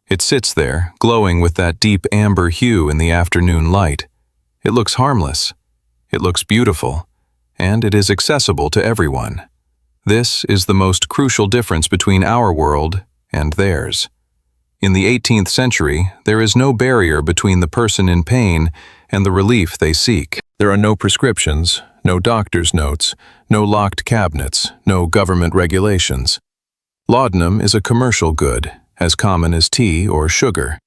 It sits there, glowing with that deep amber hue in the afternoon light. It looks harmless. It looks beautiful. And it is accessible to everyone. This is the most crucial difference between our world and theirs. In the 18th century, there is no barrier between the person in pain and the relief they seek. There are no prescriptions, no doctor's notes, no locked cabinets, no government regulations. Laudanum is a commercial good, as common as tea or sugar.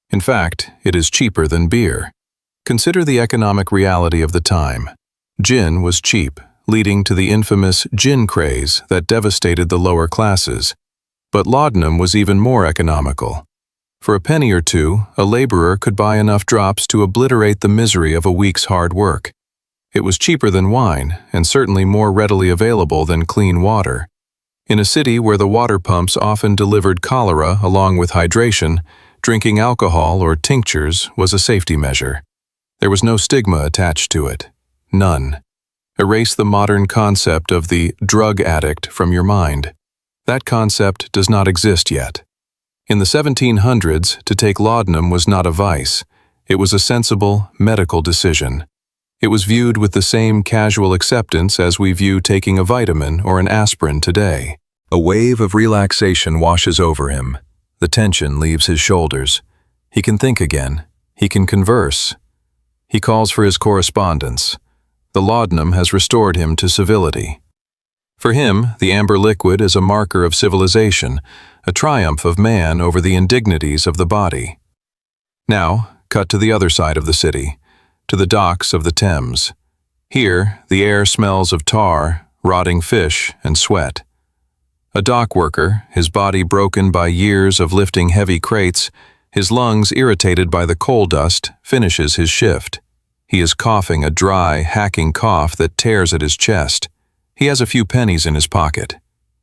In fact, it is cheaper than beer. Consider the economic reality of the time. Gin was cheap, leading to the infamous gin craze that devastated the lower classes. But laudanum was even more economical. For a penny or two, a laborer could buy enough drops to obliterate the misery of a week's hard work. It was cheaper than wine, and certainly more readily available than clean water. In a city where the water pumps often delivered cholera along with hydration, drinking alcohol or tinctures was a safety measure. There was no stigma attached to it. None. Erase the modern concept of the drug addict from your mind. That concept does not exist yet. In the 1700s, to take laudanum was not a vice. It was a sensible, medical decision. It was viewed with the same casual acceptance as we view taking a vitamin or an aspirin today. A wave of relaxation washes over him. The tension leaves his shoulders. He can think again. He can converse. He calls for his correspondence. The laudanum has restored him to civility. For him, the amber liquid is a marker of civilization, a triumph of man over the indignities of the body. Now, cut to the other side of the city, to the docks of the Thames. Here, the air smells of tar, rotting fish, and sweat. A dock worker, his body broken by years of lifting heavy crates, his lungs irritated by the coal dust, finishes his shift. He is coughing a dry, hacking cough that tears at his chest. He has a few pennies in his pocket.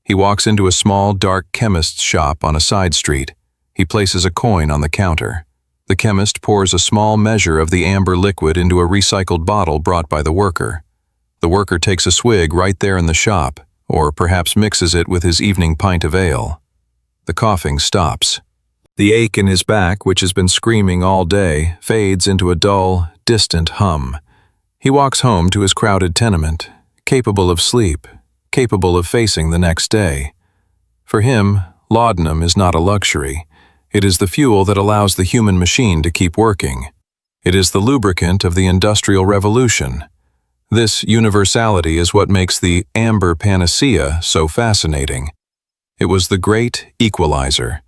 He walks into a small, dark chemist's shop on a side street. He places a coin on the counter. The chemist pours a small measure of the amber liquid into a recycled bottle brought by the worker. The worker takes a swig right there in the shop, or perhaps mixes it with his evening pint of ale. The coughing stops. The ache in his back, which has been screaming all day, fades into a dull, distant hum. He walks home to his crowded tenement, capable of sleep, capable of facing the next day. For him, laudanum is not a luxury. It is the fuel that allows the human machine to keep working. It is the lubricant of the Industrial Revolution. This universality is what makes the amber panacea so fascinating. It was the great equalizer.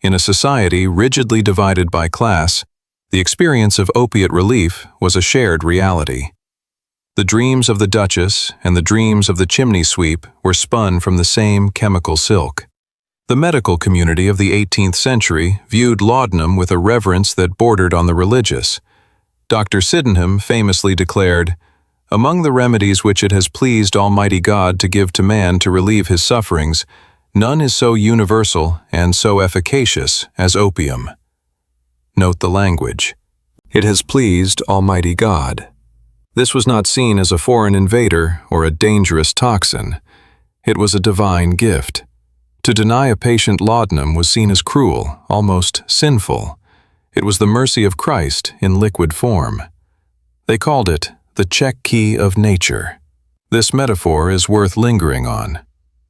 In a society rigidly divided by class, the experience of opiate relief was a shared reality. The dreams of the Duchess and the dreams of the chimney sweep were spun from the same chemical silk. The medical community of the 18th century viewed laudanum with a reverence that bordered on the religious. Dr. Sydenham famously declared, "Among the remedies which it has pleased Almighty God to give to man to relieve his sufferings, none is so universal and so efficacious as opium." Note the language. It has pleased Almighty God. This was not seen as a foreign invader or a dangerous toxin. It was a divine gift. To deny a patient laudanum was seen as cruel, almost sinful. It was the mercy of Christ in liquid form. They called it the check key of nature. This metaphor is worth lingering on.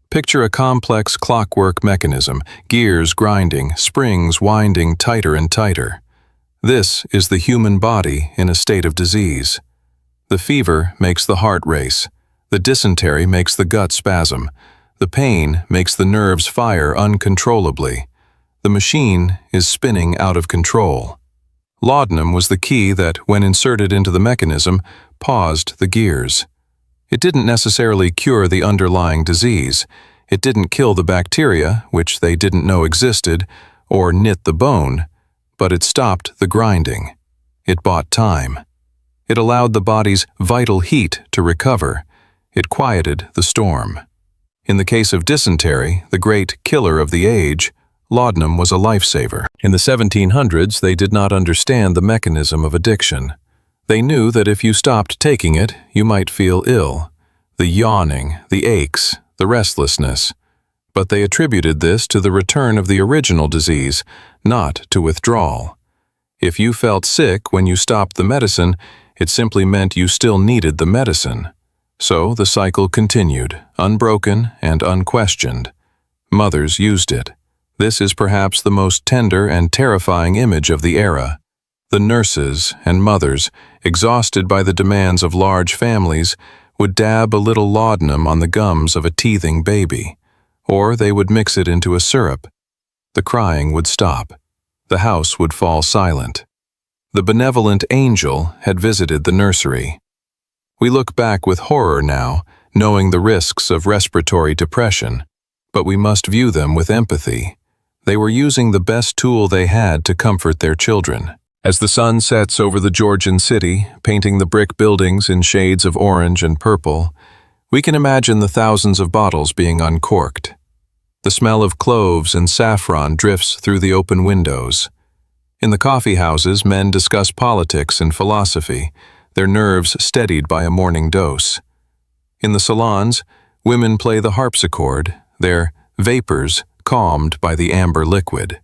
Picture a complex clockwork mechanism, gears grinding, springs winding tighter and tighter. This is the human body in a state of disease. The fever makes the heart race. The dysentery makes the gut spasm. The pain makes the nerves fire uncontrollably. The machine is spinning out of control. Laudanum was the key that, when inserted into the mechanism, paused the gears. It didn't necessarily cure the underlying disease. It didn't kill the bacteria, which they didn't know existed, or knit the bone, but it stopped the grinding. It bought time. It allowed the body's vital heat to recover. It quieted the storm. In the case of dysentery, the great killer of the age, laudanum was a lifesaver. In the 1700s, they did not understand the mechanism of addiction. They knew that if you stopped taking it, you might feel ill. The yawning, the aches, the restlessness. But they attributed this to the return of the original disease, not to withdrawal. If you felt sick when you stopped the medicine, it simply meant you still needed the medicine. So the cycle continued, unbroken and unquestioned. Mothers used it. This is perhaps the most tender and terrifying image of the era. The nurses and mothers, exhausted by the demands of large families, would dab a little laudanum on the gums of a teething baby, or they would mix it into a syrup. The crying would stop. The house would fall silent. The benevolent angel had visited the nursery. We look back with horror now, knowing the risks of respiratory depression, but we must view them with empathy. They were using the best tool they had to comfort their children. As the sun sets over the Georgian city, painting the brick buildings in shades of orange and purple, we can imagine the thousands of bottles being uncorked. The smell of cloves and saffron drifts through the open windows. In the coffee houses, men discuss politics and philosophy, their nerves steadied by a morning dose. In the salons, women play the harpsichord, their vapors calmed by the amber liquid.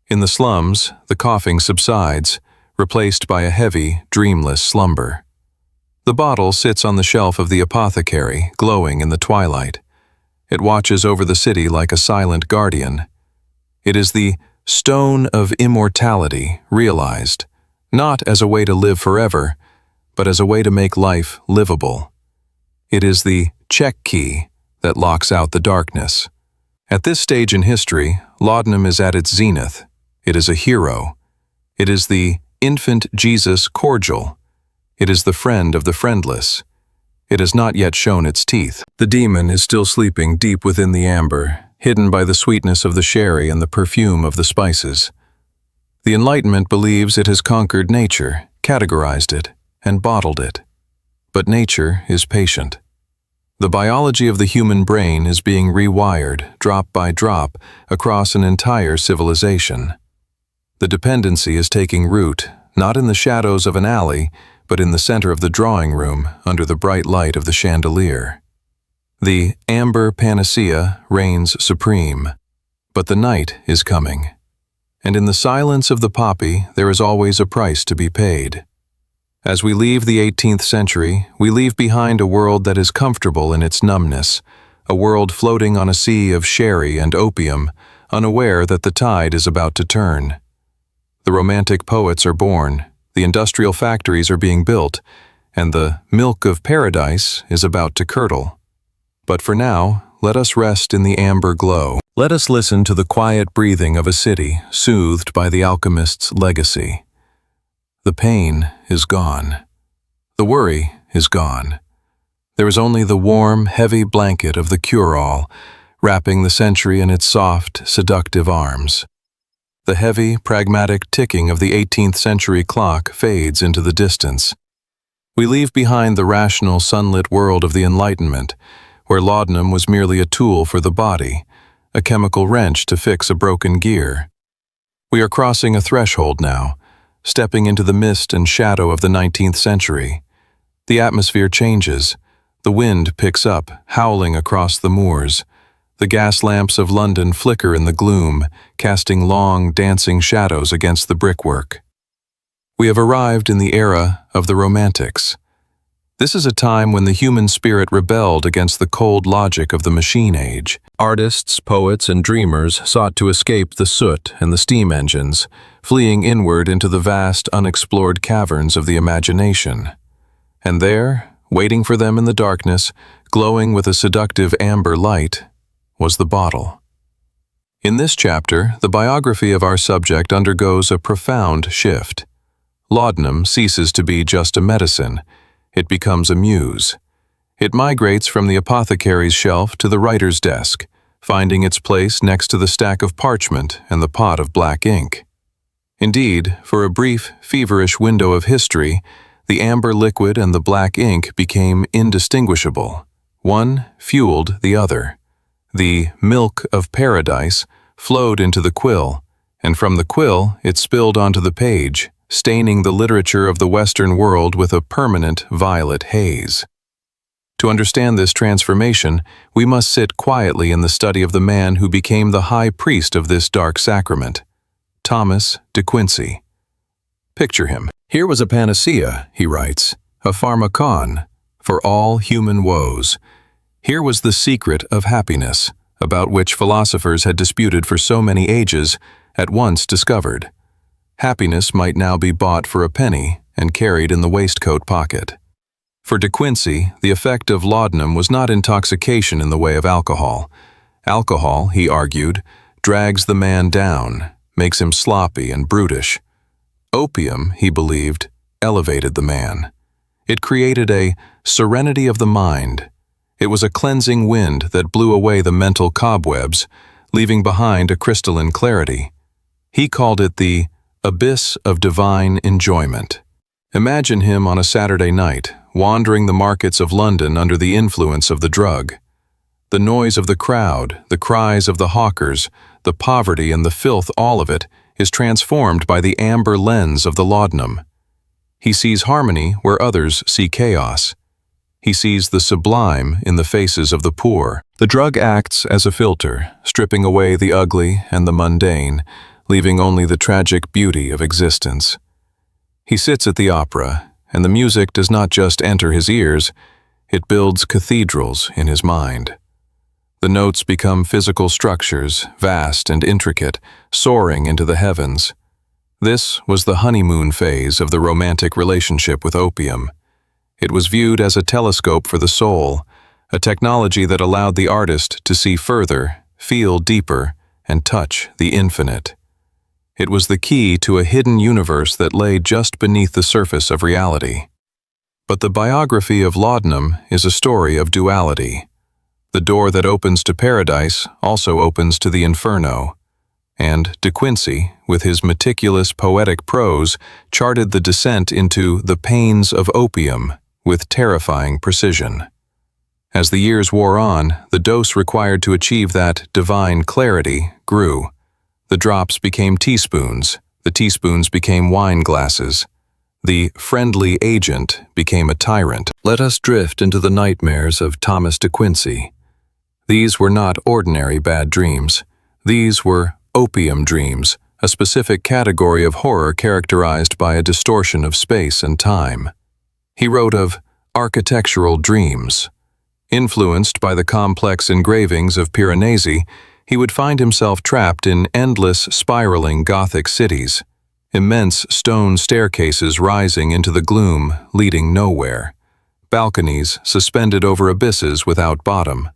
In the slums, the coughing subsides, replaced by a heavy, dreamless slumber. The bottle sits on the shelf of the apothecary, glowing in the twilight. It watches over the city like a silent guardian. It is the stone of immortality realized, not as a way to live forever, but as a way to make life livable. It is the check key that locks out the darkness. At this stage in history, laudanum is at its zenith. It is a hero. It is the infant Jesus cordial. It is the friend of the friendless. It has not yet shown its teeth. The demon is still sleeping deep within the amber, hidden by the sweetness of the sherry and the perfume of the spices. The Enlightenment believes it has conquered nature, categorized it, and bottled it. But nature is patient. The biology of the human brain is being rewired, drop by drop, across an entire civilization. The dependency is taking root, not in the shadows of an alley, but in the center of the drawing room, under the bright light of the chandelier. The amber panacea reigns supreme, but the night is coming. And in the silence of the poppy, there is always a price to be paid. As we leave the 18th century, we leave behind a world that is comfortable in its numbness, a world floating on a sea of sherry and opium, unaware that the tide is about to turn. The romantic poets are born, the industrial factories are being built, and the milk of paradise is about to curdle. But for now, let us rest in the amber glow. Let us listen to the quiet breathing of a city soothed by the alchemist's legacy. The pain is gone. The worry is gone. There is only the warm, heavy blanket of the cure-all, wrapping the century in its soft, seductive arms. The heavy, pragmatic ticking of the 18th century clock fades into the distance. We leave behind the rational, sunlit world of the Enlightenment, where laudanum was merely a tool for the body, a chemical wrench to fix a broken gear. We are crossing a threshold now, stepping into the mist and shadow of the 19th century. The atmosphere changes. The wind picks up, howling across the moors. The gas lamps of London flicker in the gloom, casting long, dancing shadows against the brickwork. We have arrived in the era of the Romantics. This is a time when the human spirit rebelled against the cold logic of the machine age. Artists, poets, and dreamers sought to escape the soot and the steam engines, fleeing inward into the vast, unexplored caverns of the imagination. And there, waiting for them in the darkness, glowing with a seductive amber light, was the bottle. In this chapter, the biography of our subject undergoes a profound shift. Laudanum ceases to be just a medicine. It becomes a muse. It migrates from the apothecary's shelf to the writer's desk, finding its place next to the stack of parchment and the pot of black ink. Indeed, for a brief, feverish window of history, the amber liquid and the black ink became indistinguishable. One fueled the other. The milk of paradise flowed into the quill, and from the quill it spilled onto the page, staining the literature of the Western world with a permanent violet haze. To understand this transformation, we must sit quietly in the study of the man who became the high priest of this dark sacrament, Thomas De Quincey. Picture him. Here was a panacea, he writes, a pharmacon, for all human woes. Here was the secret of happiness, about which philosophers had disputed for so many ages, at once discovered. Happiness might now be bought for a penny and carried in the waistcoat pocket. For De Quincey, the effect of laudanum was not intoxication in the way of alcohol. Alcohol, he argued, drags the man down, makes him sloppy and brutish. Opium, he believed, elevated the man. It created a serenity of the mind. It was a cleansing wind that blew away the mental cobwebs, leaving behind a crystalline clarity. He called it the abyss of divine enjoyment. Imagine him on a Saturday night, wandering the markets of London under the influence of the drug. The noise of the crowd, the cries of the hawkers, the poverty and the filth, all of it, is transformed by the amber lens of the laudanum. He sees harmony where others see chaos. He sees the sublime in the faces of the poor. The drug acts as a filter, stripping away the ugly and the mundane, leaving only the tragic beauty of existence. He sits at the opera, and the music does not just enter his ears, it builds cathedrals in his mind. The notes become physical structures, vast and intricate, soaring into the heavens. This was the honeymoon phase of the romantic relationship with opium. It was viewed as a telescope for the soul, a technology that allowed the artist to see further, feel deeper, and touch the infinite. It was the key to a hidden universe that lay just beneath the surface of reality. But the biography of laudanum is a story of duality. The door that opens to paradise also opens to the inferno. And De Quincey, with his meticulous poetic prose, charted the descent into the pains of opium with terrifying precision. As the years wore on, the dose required to achieve that divine clarity grew. The drops became teaspoons, the teaspoons became wine glasses. The friendly agent became a tyrant. Let us drift into the nightmares of Thomas De Quincey. These were not ordinary bad dreams. These were opium dreams, a specific category of horror characterized by a distortion of space and time. He wrote of architectural dreams. Influenced by the complex engravings of Piranesi, he would find himself trapped in endless, spiraling Gothic cities, immense stone staircases rising into the gloom, leading nowhere, balconies suspended over abysses without bottom.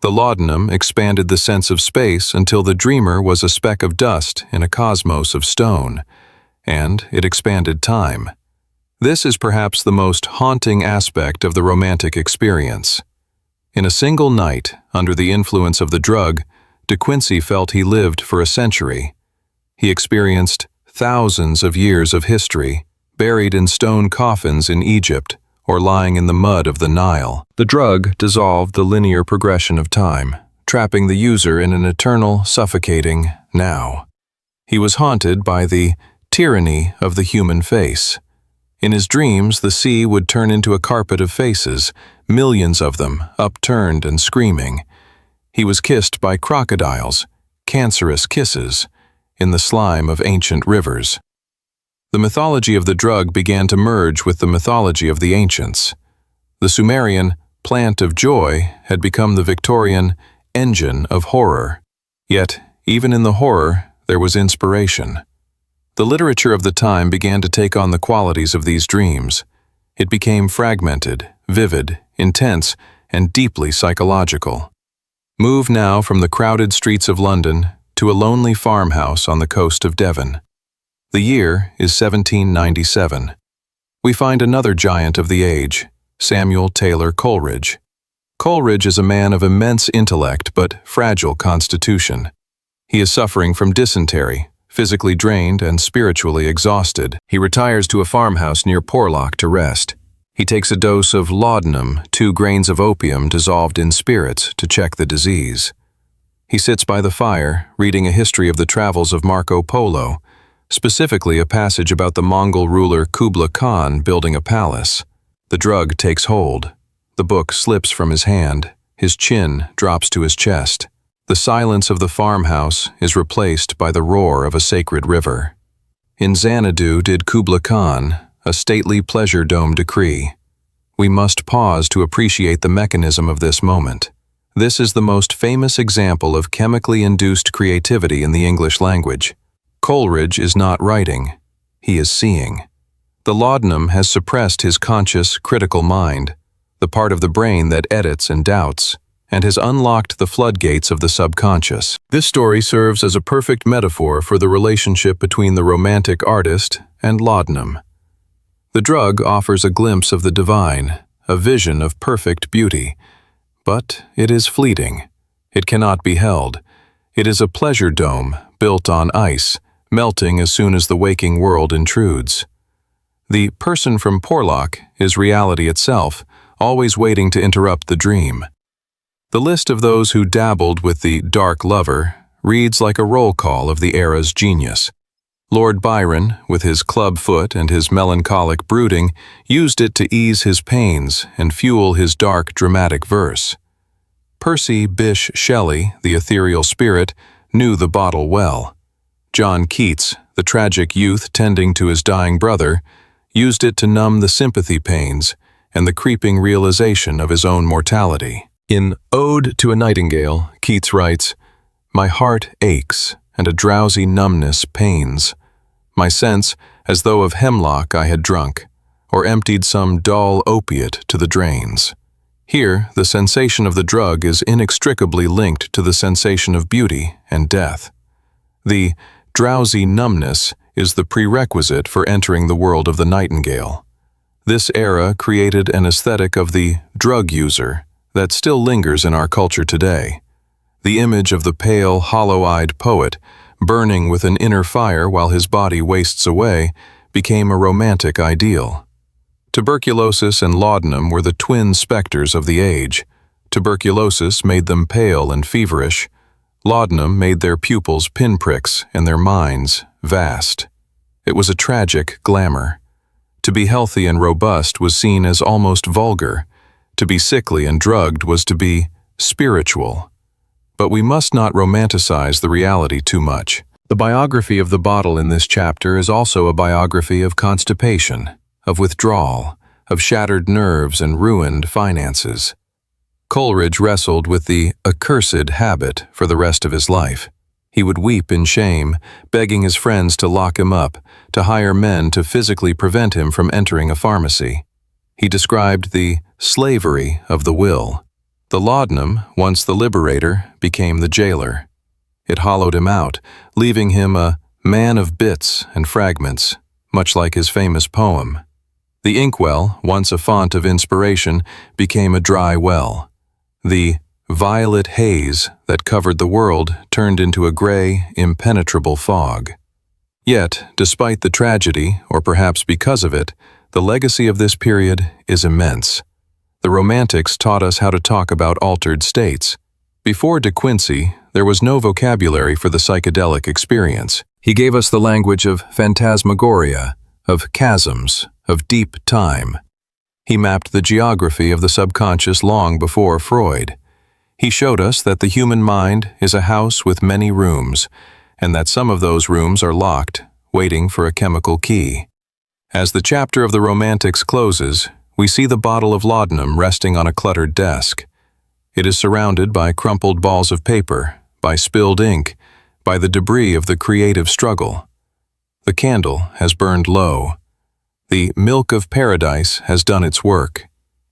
The laudanum expanded the sense of space until the dreamer was a speck of dust in a cosmos of stone, and it expanded time. This is perhaps the most haunting aspect of the romantic experience. In a single night, under the influence of the drug, De Quincey felt he lived for a century. He experienced thousands of years of history, buried in stone coffins in Egypt, or lying in the mud of the Nile. The drug dissolved the linear progression of time, trapping the user in an eternal, suffocating now. He was haunted by the tyranny of the human face. In his dreams, the sea would turn into a carpet of faces, millions of them, upturned and screaming. He was kissed by crocodiles, cancerous kisses, in the slime of ancient rivers. The mythology of the drug began to merge with the mythology of the ancients. The Sumerian plant of joy had become the Victorian engine of horror. Yet, even in the horror, there was inspiration. The literature of the time began to take on the qualities of these dreams. It became fragmented, vivid, intense, and deeply psychological. Move now from the crowded streets of London to a lonely farmhouse on the coast of Devon. The year is 1797. We find another giant of the age, Samuel Taylor Coleridge. Coleridge is a man of immense intellect but fragile constitution. He is suffering from dysentery, physically drained and spiritually exhausted. He retires to a farmhouse near Porlock to rest. He takes a dose of laudanum, 2 grains of opium dissolved in spirits to check the disease. He sits by the fire, reading a history of the travels of Marco Polo, specifically a passage about the Mongol ruler Kublai Khan building a palace. The drug takes hold. The book slips from his hand, his chin drops to his chest. The silence of the farmhouse is replaced by the roar of a sacred river. In Xanadu did Kubla Khan a stately pleasure dome decree. We must pause to appreciate the mechanism of this moment. This is the most famous example of chemically induced creativity in the English language. Coleridge is not writing, he is seeing. The laudanum has suppressed his conscious, critical mind, the part of the brain that edits and doubts, and has unlocked the floodgates of the subconscious. This story serves as a perfect metaphor for the relationship between the romantic artist and laudanum. The drug offers a glimpse of the divine, a vision of perfect beauty, but it is fleeting. It cannot be held. It is a pleasure dome built on ice, melting as soon as the waking world intrudes. The person from Porlock is reality itself, always waiting to interrupt the dream. The list of those who dabbled with the dark lover reads like a roll call of the era's genius. Lord Byron, with his club foot and his melancholic brooding, used it to ease his pains and fuel his dark, dramatic verse. Percy Bysshe Shelley, the ethereal spirit, knew the bottle well. John Keats, the tragic youth tending to his dying brother, used it to numb the sympathy pains and the creeping realization of his own mortality. In Ode to a Nightingale, Keats writes, "My heart aches, and a drowsy numbness pains. My sense, as though of hemlock I had drunk, or emptied some dull opiate to the drains." Here, the sensation of the drug is inextricably linked to the sensation of beauty and death. The drowsy numbness is the prerequisite for entering the world of the nightingale. This era created an aesthetic of the drug user that still lingers in our culture today. The image of the pale, hollow-eyed poet, burning with an inner fire while his body wastes away, became a romantic ideal. Tuberculosis and laudanum were the twin specters of the age. Tuberculosis made them pale and feverish. Laudanum made their pupils pinpricks and their minds vast. It was a tragic glamour. To be healthy and robust was seen as almost vulgar. To be sickly and drugged was to be spiritual. But we must not romanticize the reality too much. The biography of the bottle in this chapter is also a biography of constipation, of withdrawal, of shattered nerves and ruined finances. Coleridge wrestled with the accursed habit for the rest of his life. He would weep in shame, begging his friends to lock him up, to hire men to physically prevent him from entering a pharmacy. He described the slavery of the will. The laudanum, once the liberator, became the jailer. It hollowed him out, leaving him a man of bits and fragments, much like his famous poem. The inkwell, once a font of inspiration, became a dry well. The violet haze that covered the world turned into a gray, impenetrable fog. Yet, despite the tragedy, or perhaps because of it, the legacy of this period is immense. The Romantics taught us how to talk about altered states. Before De Quincey, there was no vocabulary for the psychedelic experience. He gave us the language of phantasmagoria, of chasms, of deep time. He mapped the geography of the subconscious long before Freud. He showed us that the human mind is a house with many rooms, and that some of those rooms are locked, waiting for a chemical key. As the chapter of the Romantics closes, we see the bottle of laudanum resting on a cluttered desk. It is surrounded by crumpled balls of paper, by spilled ink, by the debris of the creative struggle. The candle has burned low. The milk of paradise has done its work.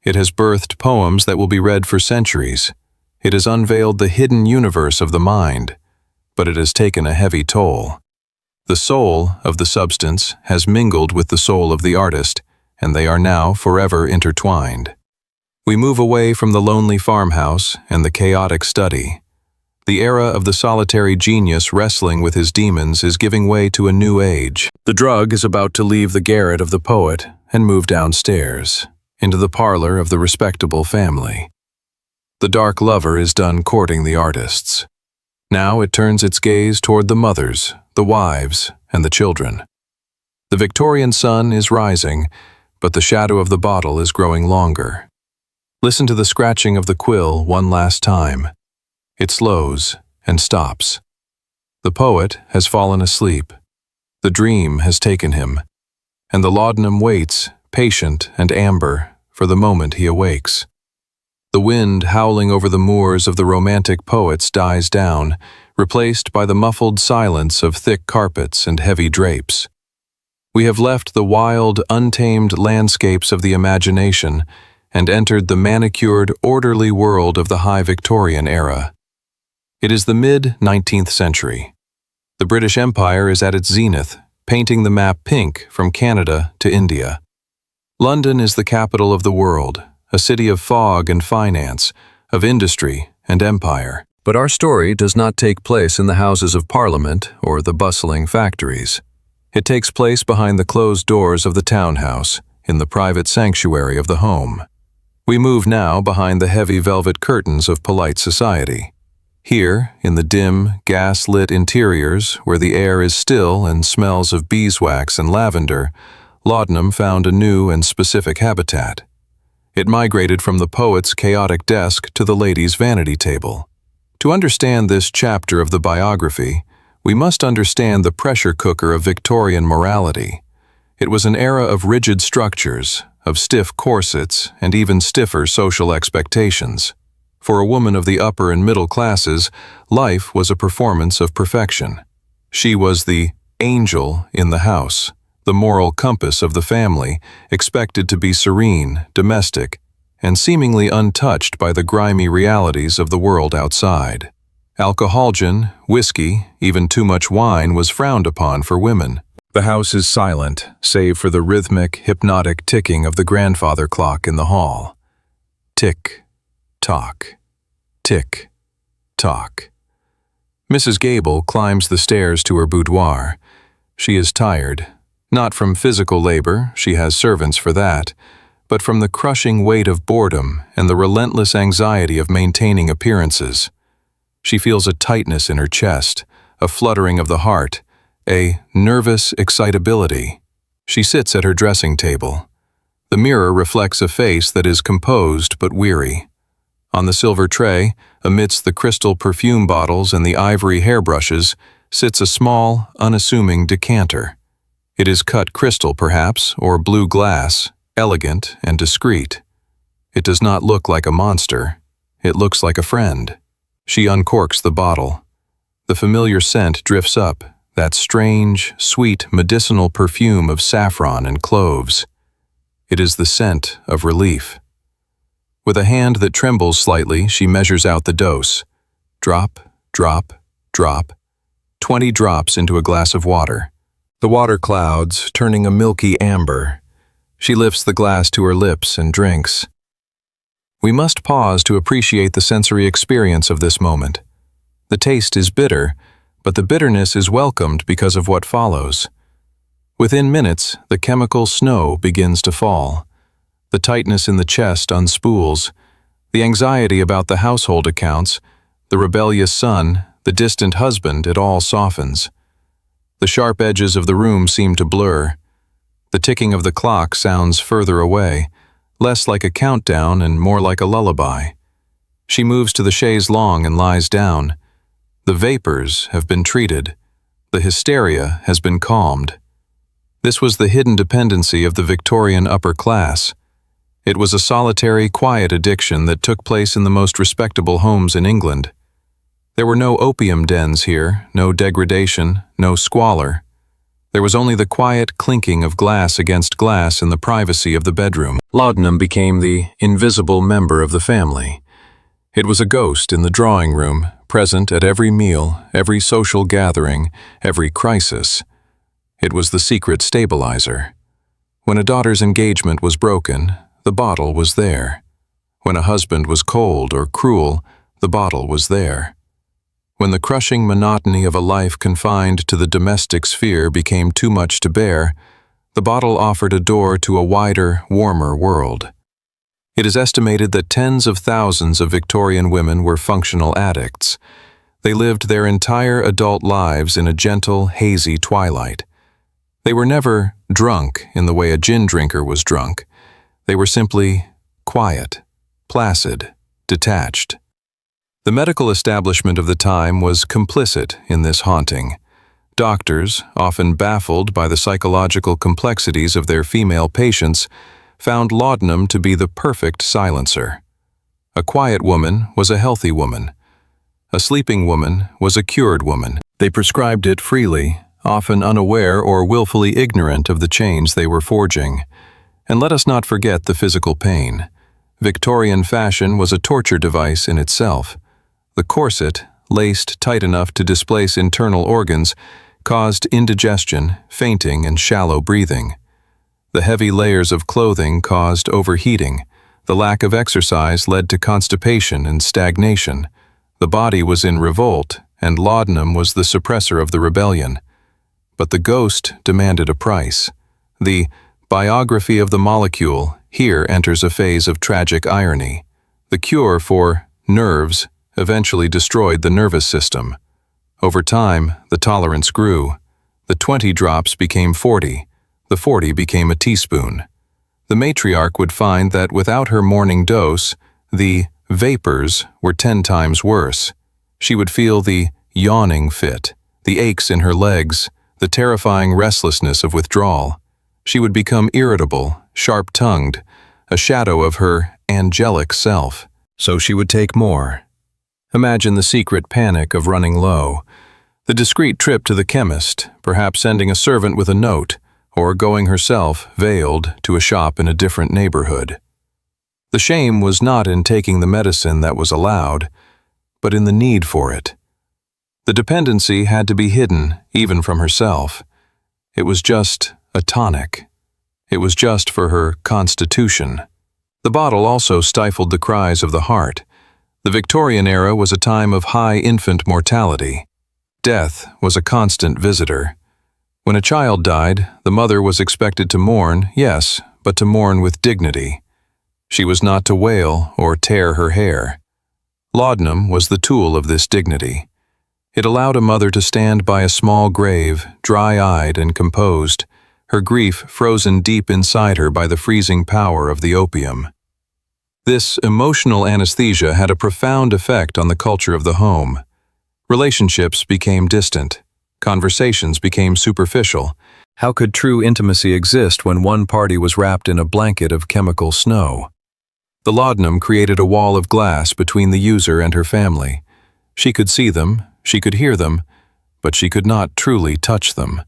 It has birthed poems that will be read for centuries. It has unveiled the hidden universe of the mind, but it has taken a heavy toll. The soul of the substance has mingled with the soul of the artist, and they are now forever intertwined. We move away from the lonely farmhouse and the chaotic study. The era of the solitary genius wrestling with his demons is giving way to a new age. The drug is about to leave the garret of the poet and move downstairs, into the parlor of the respectable family. The dark lover is done courting the artists. Now it turns its gaze toward the mothers, the wives, and the children. The Victorian sun is rising, but the shadow of the bottle is growing longer. Listen to the scratching of the quill one last time. It slows and stops. The poet has fallen asleep. The dream has taken him, and the laudanum waits, patient and amber, for the moment he awakes. The wind howling over the moors of the romantic poets dies down, replaced by the muffled silence of thick carpets and heavy drapes. We have left the wild, untamed landscapes of the imagination and entered the manicured, orderly world of the high Victorian era. It is the mid-19th century. The British Empire is at its zenith, painting the map pink from Canada to India. London is the capital of the world, a city of fog and finance, of industry and empire. But our story does not take place in the Houses of Parliament or the bustling factories. It takes place behind the closed doors of the townhouse, in the private sanctuary of the home. We move now behind the heavy velvet curtains of polite society. Here, in the dim, gas-lit interiors, where the air is still and smells of beeswax and lavender, laudanum found a new and specific habitat. It migrated from the poet's chaotic desk to the lady's vanity table. To understand this chapter of the biography, we must understand the pressure cooker of Victorian morality. It was an era of rigid structures, of stiff corsets, and even stiffer social expectations. For a woman of the upper and middle classes, life was a performance of perfection. She was the angel in the house, the moral compass of the family, expected to be serene, domestic, and seemingly untouched by the grimy realities of the world outside. Alcohol, whiskey, even too much wine was frowned upon for women. The house is silent, save for the rhythmic, hypnotic ticking of the grandfather clock in the hall. Tick, tock, tick, tock. Mrs. Gable climbs the stairs to her boudoir. She is tired, not from physical labor, she has servants for that, but from the crushing weight of boredom and the relentless anxiety of maintaining appearances. She feels a tightness in her chest, a fluttering of the heart, a nervous excitability. She sits at her dressing table. The mirror reflects a face that is composed but weary. On the silver tray, amidst the crystal perfume bottles and the ivory hairbrushes, sits a small, unassuming decanter. It is cut crystal, perhaps, or blue glass, elegant and discreet. It does not look like a monster. It looks like a friend. She uncorks the bottle. The familiar scent drifts up, that strange, sweet, medicinal perfume of saffron and cloves. It is the scent of relief. With a hand that trembles slightly, she measures out the dose. Drop, drop, drop. 20 drops into a glass of water. The water clouds, turning a milky amber. She lifts the glass to her lips and drinks. We must pause to appreciate the sensory experience of this moment. The taste is bitter, but the bitterness is welcomed because of what follows. Within minutes, the chemical snow begins to fall. The tightness in the chest unspools. The anxiety about the household accounts, the rebellious son, the distant husband, it all softens. The sharp edges of the room seem to blur. The ticking of the clock sounds further away, less like a countdown and more like a lullaby. She moves to the chaise longue and lies down. The vapors have been treated. The hysteria has been calmed. This was the hidden dependency of the Victorian upper class. It was a solitary, quiet addiction that took place in the most respectable homes in England. There were no opium dens here, no degradation, no squalor. There was only the quiet clinking of glass against glass in the privacy of the bedroom. Laudanum became the invisible member of the family. It was a ghost in the drawing room, present at every meal, every social gathering, every crisis. It was the secret stabilizer. When a daughter's engagement was broken, the bottle was there. When a husband was cold or cruel, the bottle was there. When the crushing monotony of a life confined to the domestic sphere became too much to bear, the bottle offered a door to a wider, warmer world. It is estimated that tens of thousands of Victorian women were functional addicts. They lived their entire adult lives in a gentle, hazy twilight. They were never drunk in the way a gin drinker was drunk. They were simply quiet, placid, detached. The medical establishment of the time was complicit in this haunting. Doctors, often baffled by the psychological complexities of their female patients, found laudanum to be the perfect silencer. A quiet woman was a healthy woman. A sleeping woman was a cured woman. They prescribed it freely, often unaware or willfully ignorant of the chains they were forging. And let us not forget the physical pain. Victorian fashion was a torture device in itself. The corset, laced tight enough to displace internal organs, caused indigestion, fainting, and shallow breathing. The heavy layers of clothing caused overheating. The lack of exercise led to constipation and stagnation. The body was in revolt, and laudanum was the suppressor of the rebellion. But the ghost demanded a price. The biography of the molecule here enters a phase of tragic irony. The cure for nerves eventually destroyed the nervous system. Over time, the tolerance grew. The 20 drops became 40. The 40 became a teaspoon. The matriarch would find that without her morning dose, the vapors were 10 times worse. She would feel the yawning fit, the aches in her legs, the terrifying restlessness of withdrawal. She would become irritable, sharp-tongued, a shadow of her angelic self. So she would take more. Imagine the secret panic of running low, the discreet trip to the chemist, perhaps sending a servant with a note, or going herself, veiled, to a shop in a different neighborhood. The shame was not in taking the medicine that was allowed, but in the need for it. The dependency had to be hidden, even from herself. It was just a tonic. It was just for her constitution. The bottle also stifled the cries of the heart. The Victorian era was a time of high infant mortality. Death was a constant visitor. When a child died, the mother was expected to mourn, yes, but to mourn with dignity. She was not to wail or tear her hair. Laudanum was the tool of this dignity. It allowed a mother to stand by a small grave, dry-eyed and composed, her grief frozen deep inside her by the freezing power of the opium. This emotional anesthesia had a profound effect on the culture of the home. Relationships became distant. Conversations became superficial. How could true intimacy exist when one party was wrapped in a blanket of chemical snow? The laudanum created a wall of glass between the user and her family. She could see them, she could hear them, but she could not truly touch them.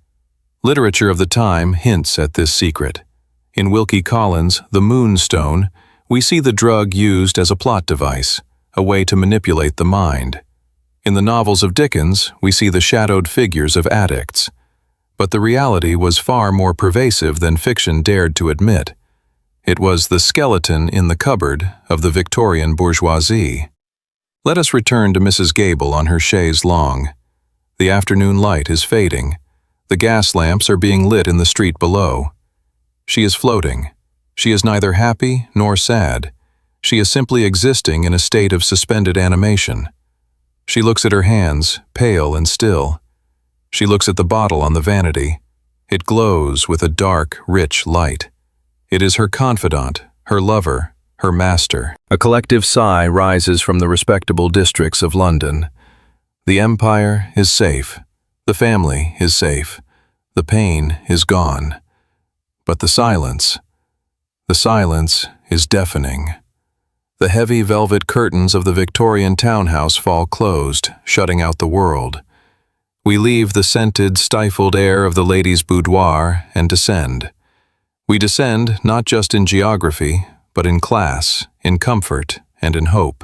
Literature of the time hints at this secret. In Wilkie Collins' The Moonstone, we see the drug used as a plot device, a way to manipulate the mind. In the novels of Dickens, we see the shadowed figures of addicts. But the reality was far more pervasive than fiction dared to admit. It was the skeleton in the cupboard of the Victorian bourgeoisie. Let us return to Mrs. Gable on her chaise longue. The afternoon light is fading. The gas lamps are being lit in the street below. She is floating. She is neither happy nor sad. She is simply existing in a state of suspended animation. She looks at her hands, pale and still. She looks at the bottle on the vanity. It glows with a dark, rich light. It is her confidant, her lover, her master. A collective sigh rises from the respectable districts of London. The empire is safe. The family is safe. The pain is gone. But the silence is deafening. The heavy velvet curtains of the Victorian townhouse fall closed, shutting out the world. We leave the scented, stifled air of the lady's boudoir and descend. We descend not just in geography, but in class, in comfort, and in hope.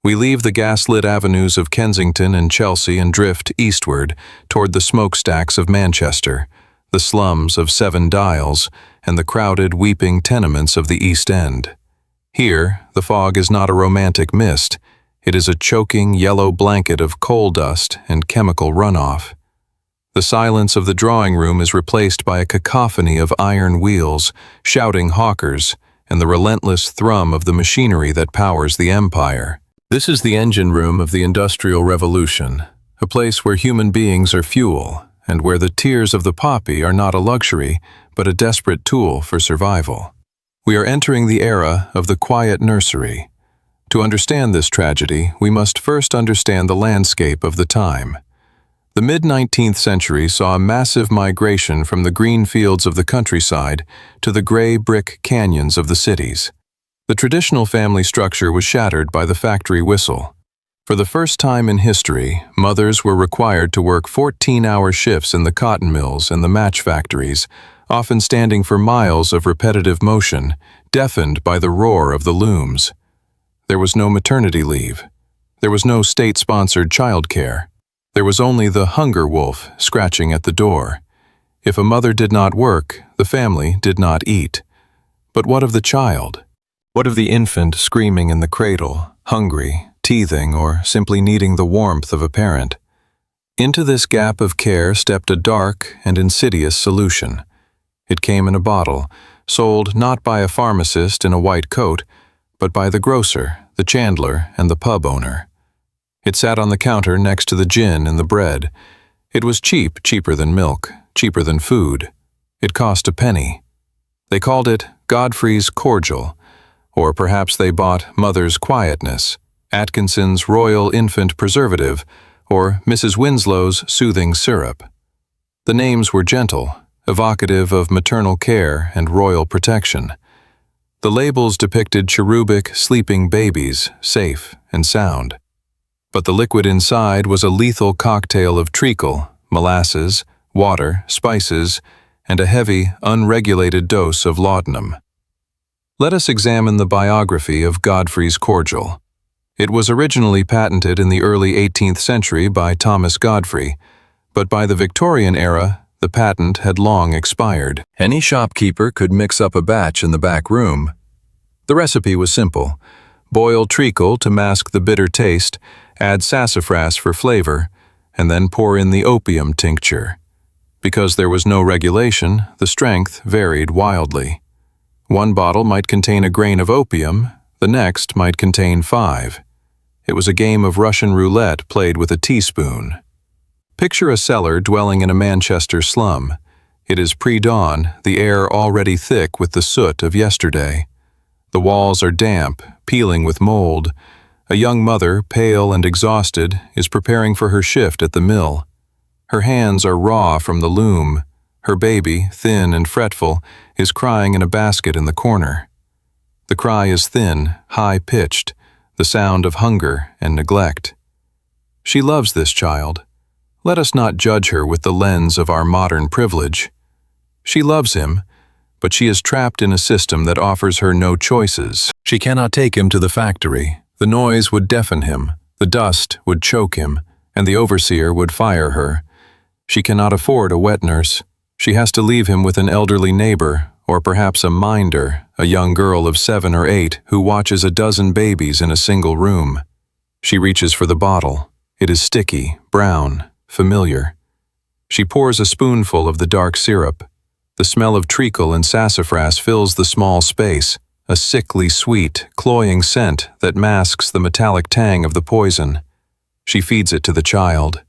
We leave the gas-lit avenues of Kensington and Chelsea and drift eastward toward the smokestacks of Manchester, the slums of Seven Dials, and the crowded, weeping tenements of the East End. Here, the fog is not a romantic mist. It is a choking yellow blanket of coal dust and chemical runoff. The silence of the drawing room is replaced by a cacophony of iron wheels, shouting hawkers, and the relentless thrum of the machinery that powers the empire. This is the engine room of the Industrial Revolution, a place where human beings are fuel, and where the tears of the poppy are not a luxury, but a desperate tool for survival. We are entering the era of the quiet nursery. To understand this tragedy, we must first understand the landscape of the time. The mid-19th century saw a massive migration from the green fields of the countryside to the gray brick canyons of the cities. The traditional family structure was shattered by the factory whistle. For the first time in history, mothers were required to work 14-hour shifts in the cotton mills and the match factories, often standing for miles of repetitive motion, deafened by the roar of the looms. There was no maternity leave. There was no state-sponsored childcare. There was only the hunger wolf scratching at the door. If a mother did not work, the family did not eat. But what of the child? What of the infant screaming in the cradle, hungry, teething, or simply needing the warmth of a parent? Into this gap of care stepped a dark and insidious solution. It came in a bottle, sold not by a pharmacist in a white coat, but by the grocer, the chandler, and the pub owner. It sat on the counter next to the gin and the bread. It was cheap, cheaper than milk, cheaper than food. It cost a penny. They called it Godfrey's Cordial, or perhaps they bought Mother's Quietness, Atkinson's Royal Infant Preservative, or Mrs. Winslow's Soothing Syrup. The names were gentle, evocative of maternal care and royal protection. The labels depicted cherubic, sleeping babies, safe and sound. But the liquid inside was a lethal cocktail of treacle, molasses, water, spices, and a heavy, unregulated dose of laudanum. Let us examine the biography of Godfrey's Cordial. It was originally patented in the early 18th century by Thomas Godfrey, but by the Victorian era, the patent had long expired. Any shopkeeper could mix up a batch in the back room. The recipe was simple. Boil treacle to mask the bitter taste, add sassafras for flavor, and then pour in the opium tincture. Because there was no regulation, the strength varied wildly. One bottle might contain a grain of opium, the next might contain 5. It was a game of Russian roulette played with a teaspoon. Picture a cellar dwelling in a Manchester slum. It is pre-dawn, the air already thick with the soot of yesterday. The walls are damp, peeling with mold. A young mother, pale and exhausted, is preparing for her shift at the mill. Her hands are raw from the loom. Her baby, thin and fretful, is crying in a basket in the corner. The cry is thin, high-pitched, the sound of hunger and neglect. She loves this child. Let us not judge her with the lens of our modern privilege. She loves him, but she is trapped in a system that offers her no choices. She cannot take him to the factory. The noise would deafen him, the dust would choke him, and the overseer would fire her. She cannot afford a wet nurse. She has to leave him with an elderly neighbor, or perhaps a minder, a young girl of 7 or 8 who watches a dozen babies in a single room. She reaches for the bottle. It is sticky, brown, familiar. She pours a spoonful of the dark syrup. The smell of treacle and sassafras fills the small space, a sickly sweet, cloying scent that masks the metallic tang of the poison. She feeds it to the child.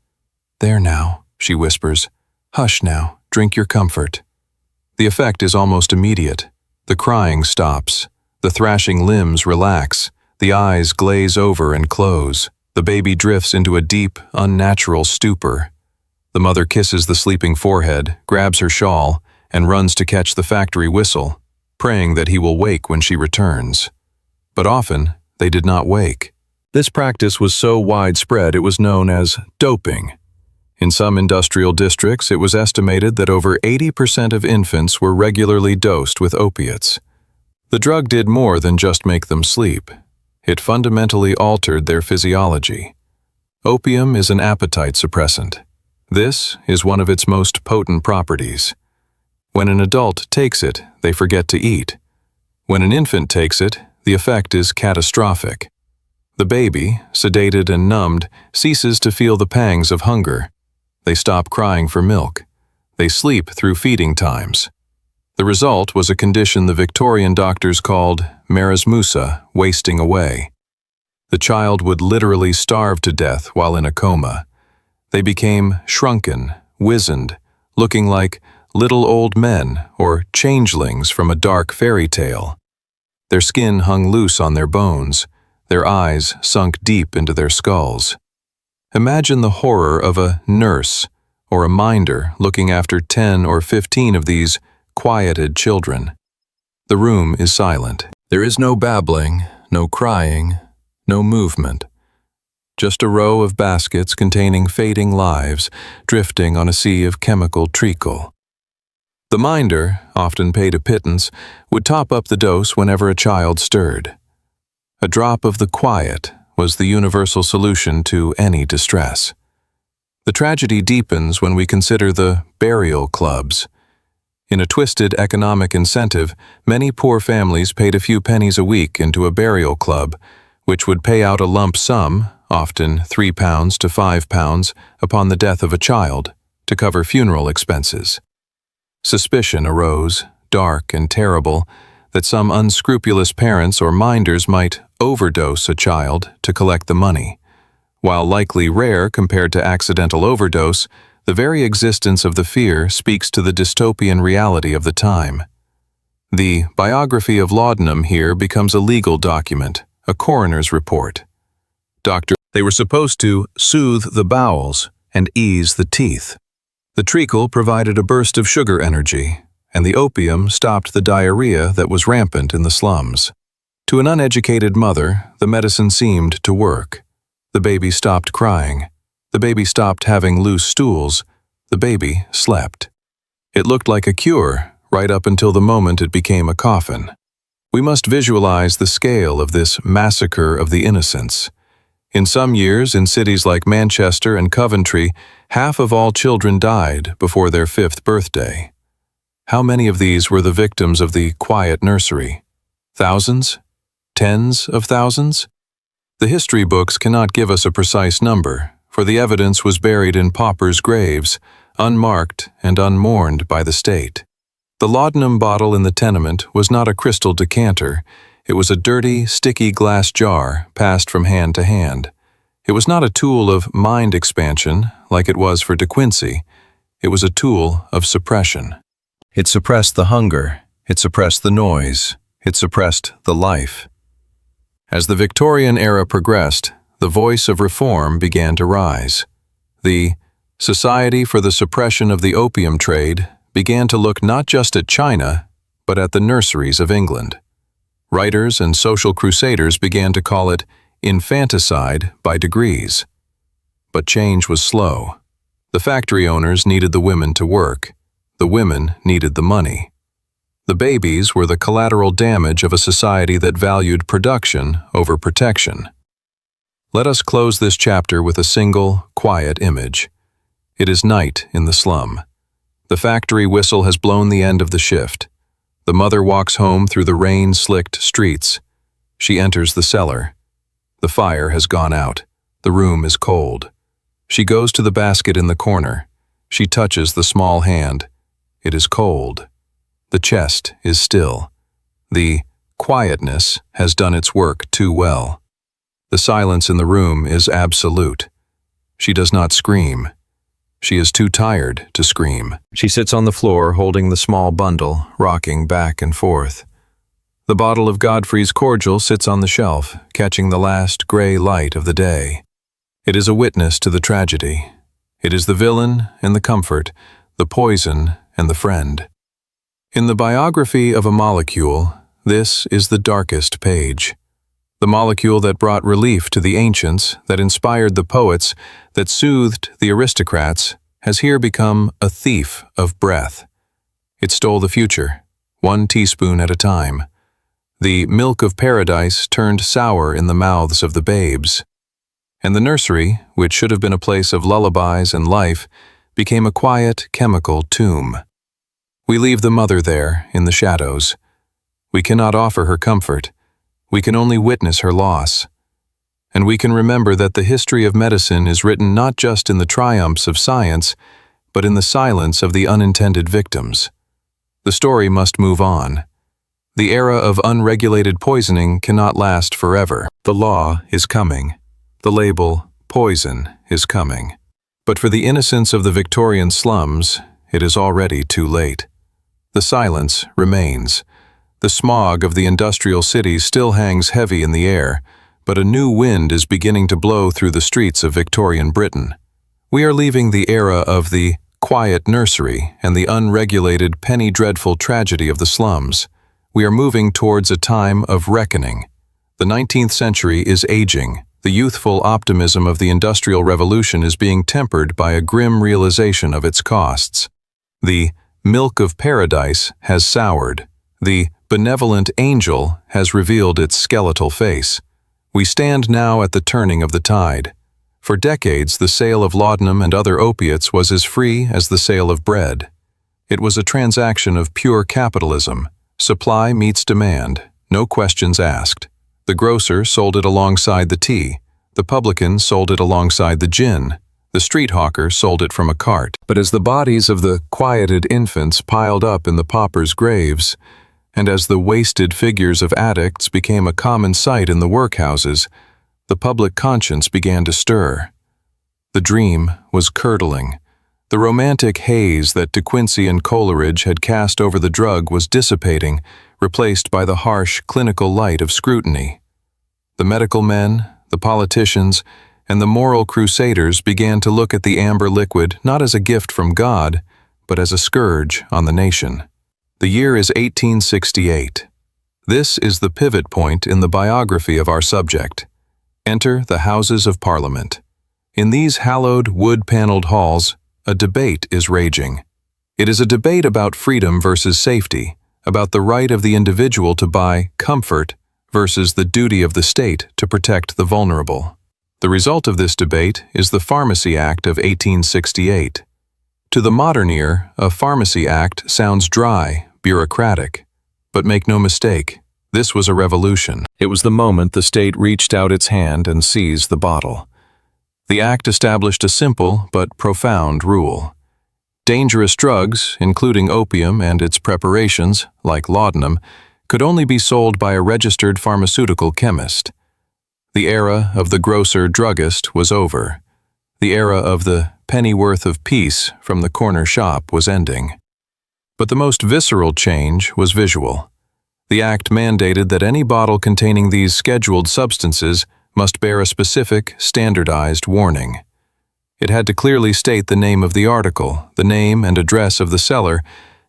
"There now," she whispers. "Hush now, drink your comfort." The effect is almost immediate. The crying stops. The thrashing limbs relax. The eyes glaze over and close. The baby drifts into a deep, unnatural stupor. The mother kisses the sleeping forehead, grabs her shawl, and runs to catch the factory whistle, praying that he will wake when she returns. But often, they did not wake. This practice was so widespread it was known as doping. In some industrial districts, it was estimated that over 80% of infants were regularly dosed with opiates. The drug did more than just make them sleep. It fundamentally altered their physiology. Opium is an appetite suppressant. This is one of its most potent properties. When an adult takes it, they forget to eat. When an infant takes it, the effect is catastrophic. The baby, sedated and numbed, ceases to feel the pangs of hunger. They stop crying for milk. They sleep through feeding times. The result was a condition the Victorian doctors called marasmussa, wasting away. The child would literally starve to death while in a coma. They became shrunken, wizened, looking like little old men or changelings from a dark fairy tale. Their skin hung loose on their bones, their eyes sunk deep into their skulls. Imagine the horror of a nurse or a minder looking after 10 or 15 of these quieted children. The room is silent. There is no babbling, no crying, no movement. Just a row of baskets containing fading lives drifting on a sea of chemical treacle. The minder, often paid a pittance, would top up the dose whenever a child stirred. A drop of the quiet was the universal solution to any distress. The tragedy deepens when we consider the burial clubs. In a twisted economic incentive, many poor families paid a few pennies a week into a burial club, which would pay out a lump sum, often £3 to £5, upon the death of a child, to cover funeral expenses. Suspicion arose, dark and terrible, that some unscrupulous parents or minders might overdose a child to collect the money. While likely rare compared to accidental overdose, the very existence of the fear speaks to the dystopian reality of the time. The biography of Laudanum here becomes a legal document, a coroner's report. They were supposed to soothe the bowels and ease the teeth. The treacle provided a burst of sugar energy, and the opium stopped the diarrhea that was rampant in the slums. To an uneducated mother, the medicine seemed to work. The baby stopped crying. The baby stopped having loose stools. The baby slept. It looked like a cure, right up until the moment it became a coffin. We must visualize the scale of this massacre of the innocents. In some years, in cities like Manchester and Coventry, half of all children died before their 5th birthday. How many of these were the victims of the quiet nursery? Thousands? Tens of thousands? The history books cannot give us a precise number, for the evidence was buried in paupers' graves, unmarked and unmourned by the state. The laudanum bottle in the tenement was not a crystal decanter. It was a dirty, sticky glass jar passed from hand to hand. It was not a tool of mind expansion like it was for De Quincey. It was a tool of suppression. It suppressed the hunger. It suppressed the noise. It suppressed the life. As the Victorian era progressed, the voice of reform began to rise. The Society for the Suppression of the Opium Trade began to look not just at China, but at the nurseries of England. Writers and social crusaders began to call it infanticide by degrees. But change was slow. The factory owners needed the women to work. The women needed the money. The babies were the collateral damage of a society that valued production over protection. Let us close this chapter with a single, quiet image. It is night in the slum. The factory whistle has blown the end of the shift. The mother walks home through the rain-slicked streets. She enters the cellar. The fire has gone out. The room is cold. She goes to the basket in the corner. She touches the small hand. It is cold. The chest is still. The quietness has done its work too well. The silence in the room is absolute. She does not scream. She is too tired to scream. She sits on the floor holding the small bundle, rocking back and forth. The bottle of Godfrey's cordial sits on the shelf, catching the last gray light of the day. It is a witness to the tragedy. It is the villain and the comfort, the poison and the friend. In the biography of a molecule, this is the darkest page. The molecule that brought relief to the ancients, that inspired the poets, that soothed the aristocrats, has here become a thief of breath. It stole the future, 1 teaspoon at a time. The milk of paradise turned sour in the mouths of the babes. And the nursery, which should have been a place of lullabies and life, became a quiet, chemical tomb. We leave the mother there, in the shadows. We cannot offer her comfort. We can only witness her loss. And we can remember that the history of medicine is written not just in the triumphs of science, but in the silence of the unintended victims. The story must move on. The era of unregulated poisoning cannot last forever. The law is coming. The label, poison, is coming. But for the innocents of the Victorian slums, it is already too late. The silence remains. The smog of the industrial cities still hangs heavy in the air, but a new wind is beginning to blow through the streets of Victorian Britain. We are leaving the era of the quiet nursery and the unregulated penny-dreadful tragedy of the slums. We are moving towards a time of reckoning. The 19th century is aging. The youthful optimism of the Industrial Revolution is being tempered by a grim realization of its costs. The milk of paradise has soured. The benevolent angel has revealed its skeletal face. We stand now at the turning of the tide. For decades, the sale of laudanum and other opiates was as free as the sale of bread. It was a transaction of pure capitalism. Supply meets demand, no questions asked. The grocer sold it alongside the tea. The publican sold it alongside the gin. The street hawker sold it from a cart. But as the bodies of the quieted infants piled up in the paupers' graves, and as the wasted figures of addicts became a common sight in the workhouses, the public conscience began to stir. The dream was curdling. The romantic haze that De Quincey and Coleridge had cast over the drug was dissipating, replaced by the harsh, clinical light of scrutiny. The medical men, the politicians, and the moral crusaders began to look at the amber liquid not as a gift from God, but as a scourge on the nation. The year is 1868. This is the pivot point in the biography of our subject. Enter the Houses of Parliament. In these hallowed, wood-paneled halls, a debate is raging. It is a debate about freedom versus safety, about the right of the individual to buy comfort versus the duty of the state to protect the vulnerable. The result of this debate is the Pharmacy Act of 1868. To the modern ear, a Pharmacy Act sounds dry, bureaucratic. But make no mistake, this was a revolution. It was the moment the state reached out its hand and seized the bottle. The act established a simple but profound rule. Dangerous drugs, including opium and its preparations, like laudanum, could only be sold by a registered pharmaceutical chemist. The era of the grocer-druggist was over. The era of the pennyworth of peace from the corner shop was ending. But the most visceral change was visual. The act mandated that any bottle containing these scheduled substances must bear a specific, standardized warning. It had to clearly state the name of the article, the name and address of the seller,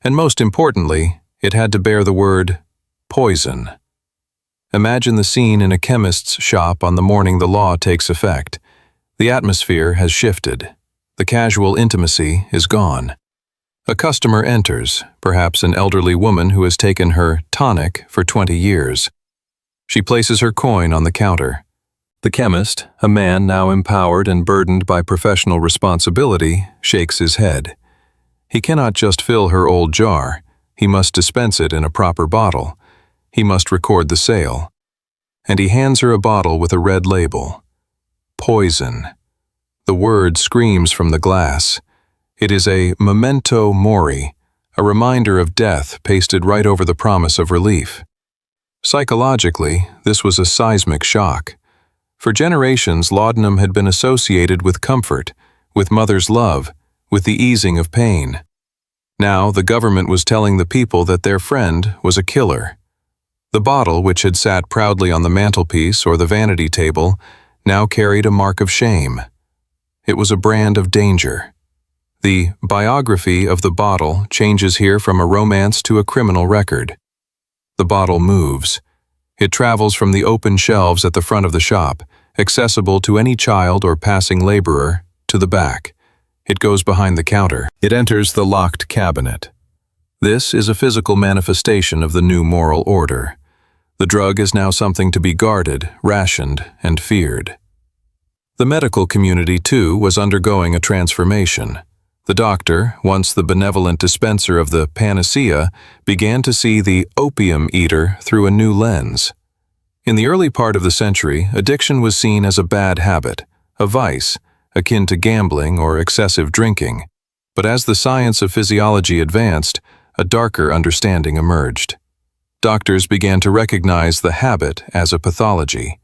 and most importantly, it had to bear the word poison. Imagine the scene in a chemist's shop on the morning the law takes effect. The atmosphere has shifted. The casual intimacy is gone. A customer enters, perhaps an elderly woman who has taken her tonic for 20 years. She places her coin on the counter. The chemist, a man now empowered and burdened by professional responsibility, shakes his head. He cannot just fill her old jar. He must dispense it in a proper bottle. He must record the sale. And he hands her a bottle with a red label. Poison. The word screams from the glass. It is a memento mori, a reminder of death pasted right over the promise of relief. Psychologically, this was a seismic shock. For generations, laudanum had been associated with comfort, with mother's love, with the easing of pain. Now the government was telling the people that their friend was a killer. The bottle, which had sat proudly on the mantelpiece or the vanity table, now carried a mark of shame. It was a brand of danger. The biography of the bottle changes here from a romance to a criminal record. The bottle moves. It travels from the open shelves at the front of the shop, accessible to any child or passing laborer, to the back. It goes behind the counter. It enters the locked cabinet. This is a physical manifestation of the new moral order. The drug is now something to be guarded, rationed, and feared. The medical community, too, was undergoing a transformation. The doctor, once the benevolent dispenser of the panacea, began to see the opium eater through a new lens. In the early part of the century, addiction was seen as a bad habit, a vice, akin to gambling or excessive drinking. But as the science of physiology advanced, a darker understanding emerged. Doctors began to recognize the habit as a pathology.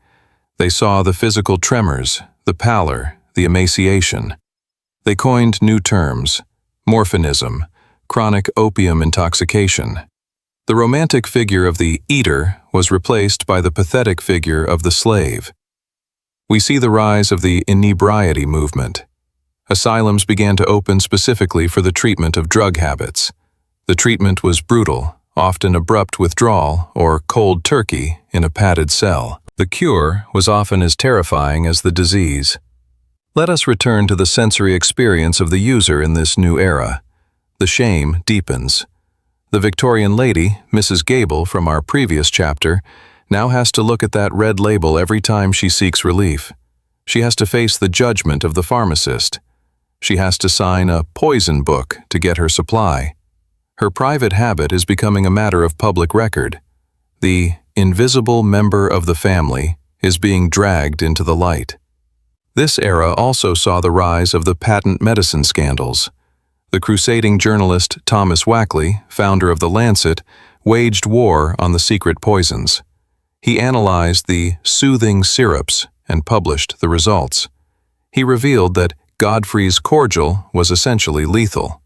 They saw the physical tremors, the pallor, the emaciation. They coined new terms: morphinism, chronic opium intoxication. The romantic figure of the eater was replaced by the pathetic figure of the slave. We see the rise of the inebriety movement. Asylums began to open specifically for the treatment of drug habits. The treatment was brutal, often abrupt withdrawal or cold turkey in a padded cell. The cure was often as terrifying as the disease. Let us return to the sensory experience of the user in this new era. The shame deepens. The Victorian lady, Mrs. Gable from our previous chapter, now has to look at that red label every time she seeks relief. She has to face the judgment of the pharmacist. She has to sign a poison book to get her supply. Her private habit is becoming a matter of public record. The invisible member of the family is being dragged into the light. This era also saw the rise of the patent medicine scandals. The crusading journalist Thomas Wackley, founder of The Lancet, waged war on the secret poisons. He analyzed the soothing syrups and published the results. He revealed that Godfrey's cordial was essentially lethal.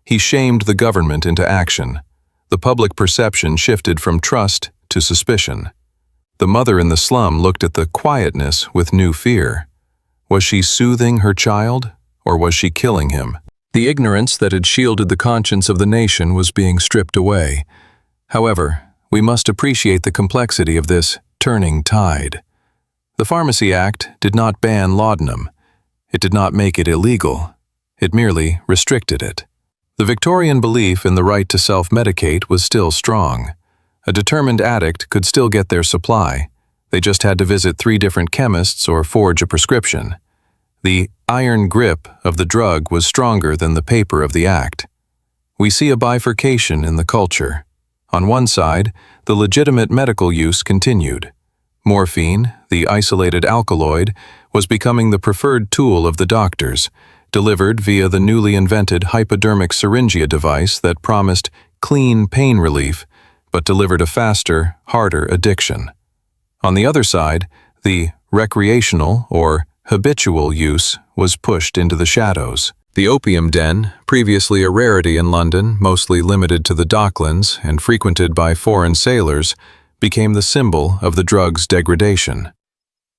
He shamed the government into action. The public perception shifted from trust to suspicion. The mother in the slum looked at the quietness with new fear. Was she soothing her child, or was she killing him? The ignorance that had shielded the conscience of the nation was being stripped away. However, we must appreciate the complexity of this turning tide. The Pharmacy Act did not ban laudanum. It did not make it illegal. It merely restricted it. The Victorian belief in the right to self-medicate was still strong. A determined addict could still get their supply. They just had to visit 3 different chemists or forge a prescription. The iron grip of the drug was stronger than the paper of the act. We see a bifurcation in the culture. On one side, the legitimate medical use continued. Morphine, the isolated alkaloid, was becoming the preferred tool of the doctors, delivered via the newly invented hypodermic syringia device that promised clean pain relief, but delivered a faster, harder addiction. On the other side, the recreational or habitual use was pushed into the shadows. The opium den, previously a rarity in London, mostly limited to the docklands and frequented by foreign sailors, became the symbol of the drug's degradation.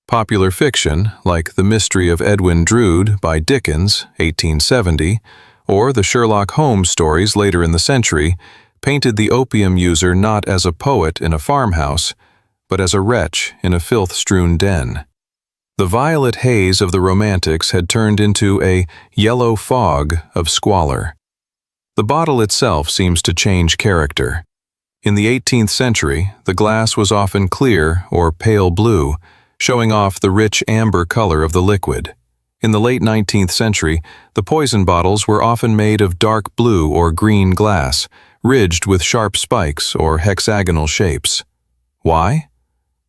Popular fiction, like The Mystery of Edwin Drood by Dickens, 1870, or the Sherlock Holmes stories later in the century, painted the opium user not as a poet in a farmhouse, but as a wretch in a filth-strewn den. The violet haze of the Romantics had turned into a yellow fog of squalor. The bottle itself seems to change character. In the 18th century, the glass was often clear or pale blue, showing off the rich amber color of the liquid. In the late 19th century, the poison bottles were often made of dark blue or green glass, ridged with sharp spikes or hexagonal shapes. Why?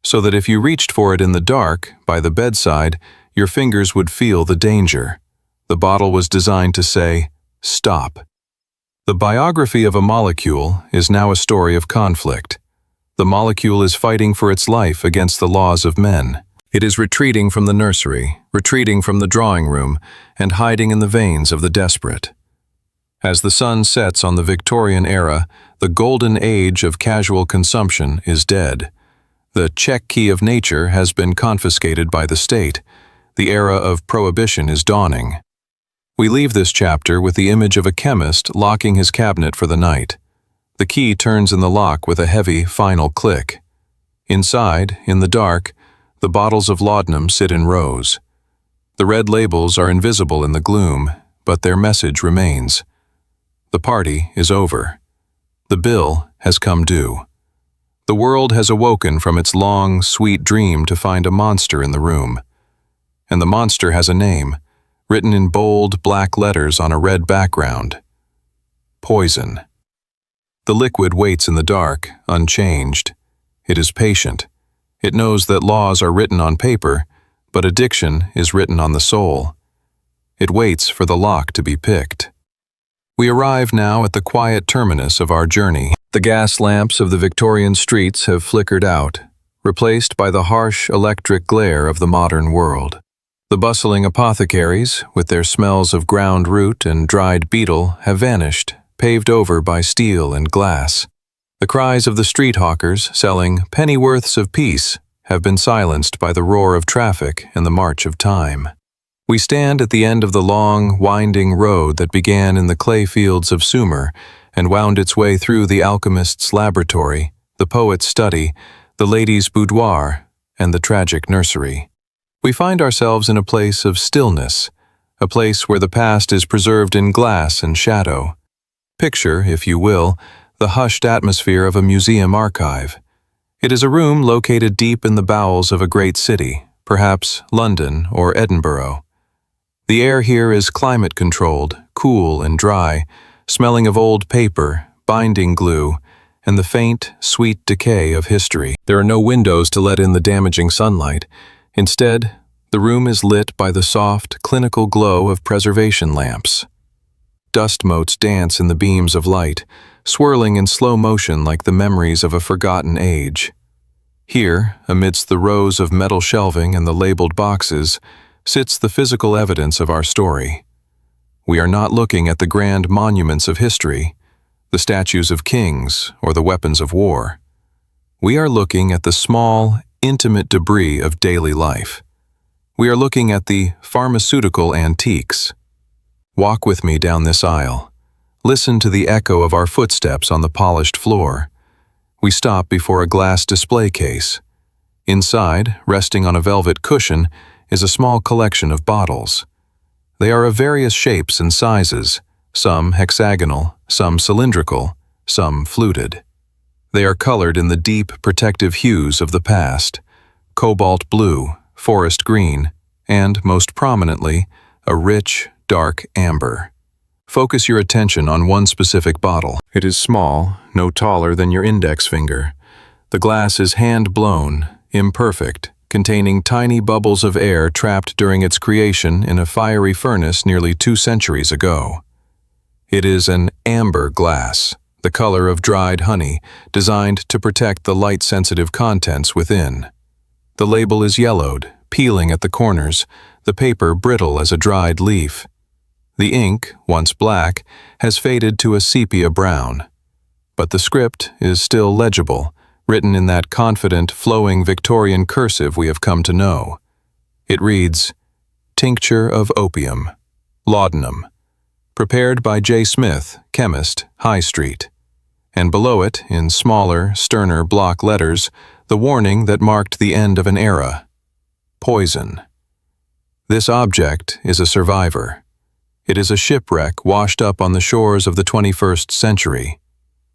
So that if you reached for it in the dark, by the bedside, your fingers would feel the danger. The bottle was designed to say, "Stop." The biography of a molecule is now a story of conflict. The molecule is fighting for its life against the laws of men. It is retreating from the nursery, retreating from the drawing room, and hiding in the veins of the desperate. As the sun sets on the Victorian era, the golden age of casual consumption is dead. The check key of nature has been confiscated by the state. The era of prohibition is dawning. We leave this chapter with the image of a chemist locking his cabinet for the night. The key turns in the lock with a heavy, final click. Inside, in the dark, the bottles of laudanum sit in rows. The red labels are invisible in the gloom, but their message remains. The party is over. The bill has come due. The world has awoken from its long, sweet dream to find a monster in the room. And the monster has a name, written in bold, black letters on a red background. Poison. The liquid waits in the dark, unchanged. It is patient. It knows that laws are written on paper, but addiction is written on the soul. It waits for the lock to be picked. We arrive now at the quiet terminus of our journey. The gas lamps of the Victorian streets have flickered out, replaced by the harsh electric glare of the modern world. The bustling apothecaries, with their smells of ground root and dried beetle, have vanished, paved over by steel and glass. The cries of the street hawkers selling pennyworths of peace have been silenced by the roar of traffic and the march of time. We stand at the end of the long, winding road that began in the clay fields of Sumer and wound its way through the alchemist's laboratory, the poet's study, the lady's boudoir, and the tragic nursery. We find ourselves in a place of stillness, a place where the past is preserved in glass and shadow. Picture, if you will, the hushed atmosphere of a museum archive. It is a room located deep in the bowels of a great city, perhaps London or Edinburgh. The air here is climate-controlled, cool and dry, smelling of old paper, binding glue, and the faint, sweet decay of history. There are no windows to let in the damaging sunlight. Instead, the room is lit by the soft, clinical glow of preservation lamps. Dust motes dance in the beams of light, swirling in slow motion like the memories of a forgotten age. Here, amidst the rows of metal shelving and the labeled boxes, sits the physical evidence of our story. We are not looking at the grand monuments of history, the statues of kings or the weapons of war. We are looking at the small, intimate debris of daily life. We are looking at the pharmaceutical antiques. Walk with me down this aisle. Listen to the echo of our footsteps on the polished floor. We stop before a glass display case. Inside, resting on a velvet cushion, is a small collection of bottles. They are of various shapes and sizes, some hexagonal, some cylindrical, some fluted. They are colored in the deep, protective hues of the past: cobalt blue, forest green, and, most prominently, a rich, dark amber. Focus your attention on one specific bottle. It is small, no taller than your index finger. The glass is hand-blown, imperfect, containing tiny bubbles of air trapped during its creation in a fiery furnace nearly 2 centuries ago. It is an amber glass, the color of dried honey, designed to protect the light-sensitive contents within. The label is yellowed, peeling at the corners, the paper brittle as a dried leaf. The ink, once black, has faded to a sepia brown. But the script is still legible, written in that confident, flowing Victorian cursive we have come to know. It reads, "Tincture of Opium, Laudanum, prepared by J. Smith, chemist, High Street." And below it, in smaller, sterner block letters, the warning that marked the end of an era: poison. This object is a survivor. It is a shipwreck washed up on the shores of the 21st century.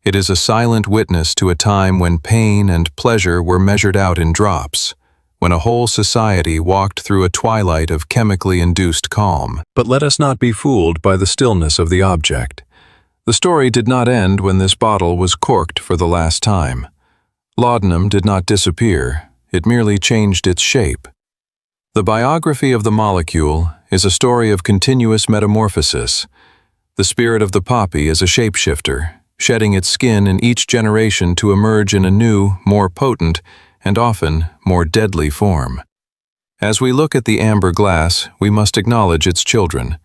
It is a silent witness to a time when pain and pleasure were measured out in drops, when a whole society walked through a twilight of chemically induced calm. But let us not be fooled by the stillness of the object. The story did not end when this bottle was corked for the last time. Laudanum did not disappear, it merely changed its shape. The biography of the molecule is a story of continuous metamorphosis. The spirit of the poppy is a shapeshifter, shedding its skin in each generation to emerge in a new, more potent, and often more deadly form. As we look at the amber glass, we must acknowledge its children.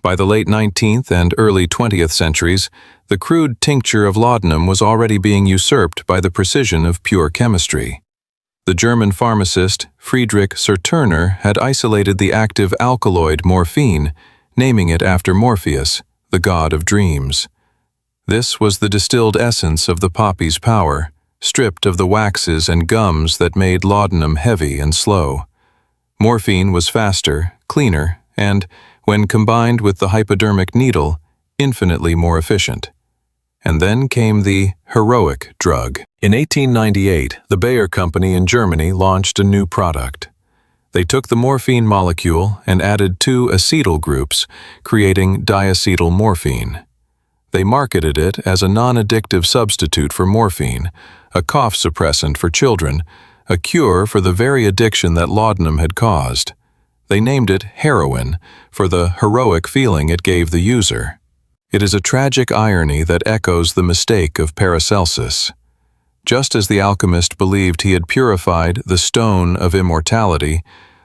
By the late 19th and early 20th centuries, the crude tincture of laudanum was already being usurped by the precision of pure chemistry. The German pharmacist Friedrich Serturner had isolated the active alkaloid morphine, naming it after Morpheus, the god of dreams. This was the distilled essence of the poppy's power, stripped of the waxes and gums that made laudanum heavy and slow. Morphine was faster, cleaner, and, when combined with the hypodermic needle, infinitely more efficient. And then came the heroic drug. In 1898, the Bayer Company in Germany launched a new product. They took the morphine molecule and added 2 acetyl groups, creating diacetyl morphine. They marketed it as a non-addictive substitute for morphine, a cough suppressant for children, a cure for the very addiction that laudanum had caused. They named it heroin for the heroic feeling it gave the user. It is a tragic irony that echoes the mistake of Paracelsus. Just as the alchemist believed he had purified the stone of immortality,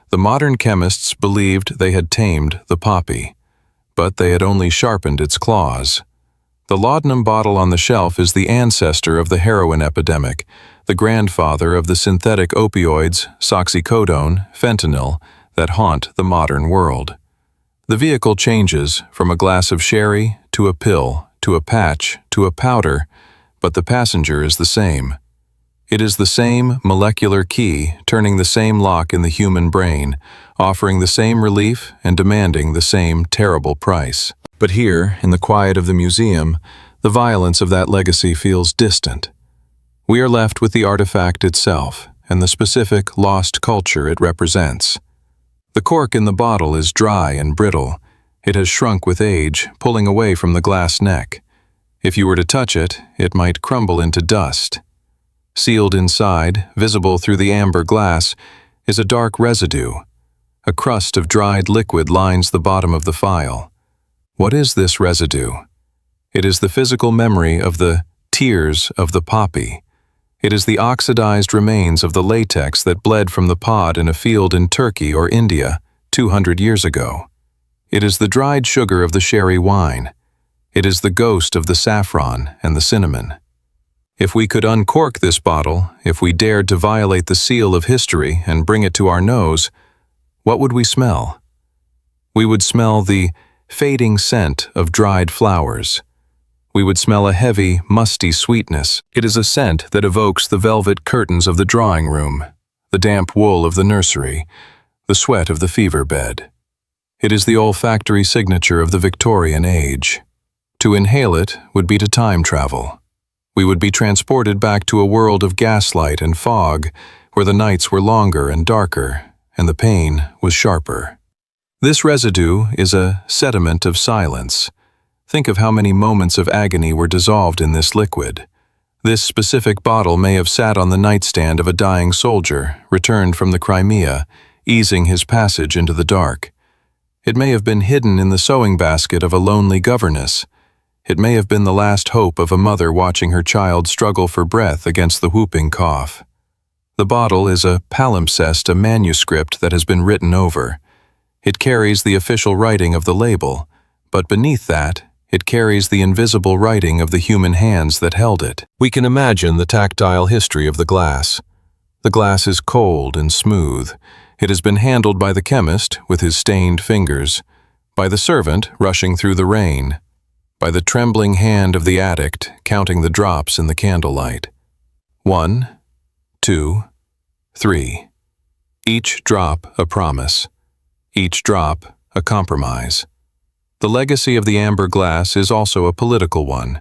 the modern chemists believed they had tamed the poppy, but they had only sharpened its claws. The laudanum bottle on the shelf is the ancestor of the heroin epidemic, the grandfather of the synthetic opioids, oxycodone, fentanyl, that haunt the modern world. The vehicle changes from a glass of sherry to a pill, to a patch, to a powder, but the passenger is the same. It is the same molecular key, turning the same lock in the human brain, offering the same relief and demanding the same terrible price. But here, in the quiet of the museum, the violence of that legacy feels distant. We are left with the artifact itself and the specific lost culture it represents. The cork in the bottle is dry and brittle. It has shrunk with age, pulling away from the glass neck. If you were to touch it, it might crumble into dust. Sealed inside, visible through the amber glass, is a dark residue. A crust of dried liquid lines the bottom of the phial. What is this residue? It is the physical memory of the tears of the poppy. It is the oxidized remains of the latex that bled from the pod in a field in Turkey or India 200 years ago. It is the dried sugar of the sherry wine. It is the ghost of the saffron and the cinnamon. If we could uncork this bottle, if we dared to violate the seal of history and bring it to our nose, what would we smell? We would smell the fading scent of dried flowers. We would smell a heavy, musty sweetness. It is a scent that evokes the velvet curtains of the drawing room, the damp wool of the nursery, the sweat of the fever bed. It is the olfactory signature of the Victorian age. To inhale it would be to time travel. We would be transported back to a world of gaslight and fog, where the nights were longer and darker, and the pain was sharper. This residue is a sediment of silence. Think of how many moments of agony were dissolved in this liquid. This specific bottle may have sat on the nightstand of a dying soldier, returned from the Crimea, easing his passage into the dark. It may have been hidden in the sewing basket of a lonely governess. It may have been the last hope of a mother watching her child struggle for breath against the whooping cough. The bottle is a palimpsest, a manuscript that has been written over. It carries the official writing of the label, but beneath that, it carries the invisible writing of the human hands that held it. We can imagine the tactile history of the glass. The glass is cold and smooth. It has been handled by the chemist with his stained fingers, by the servant rushing through the rain, by the trembling hand of the addict counting the drops in the candlelight. 1, 2, 3. Each drop a promise. Each drop a compromise. The legacy of the amber glass is also a political one.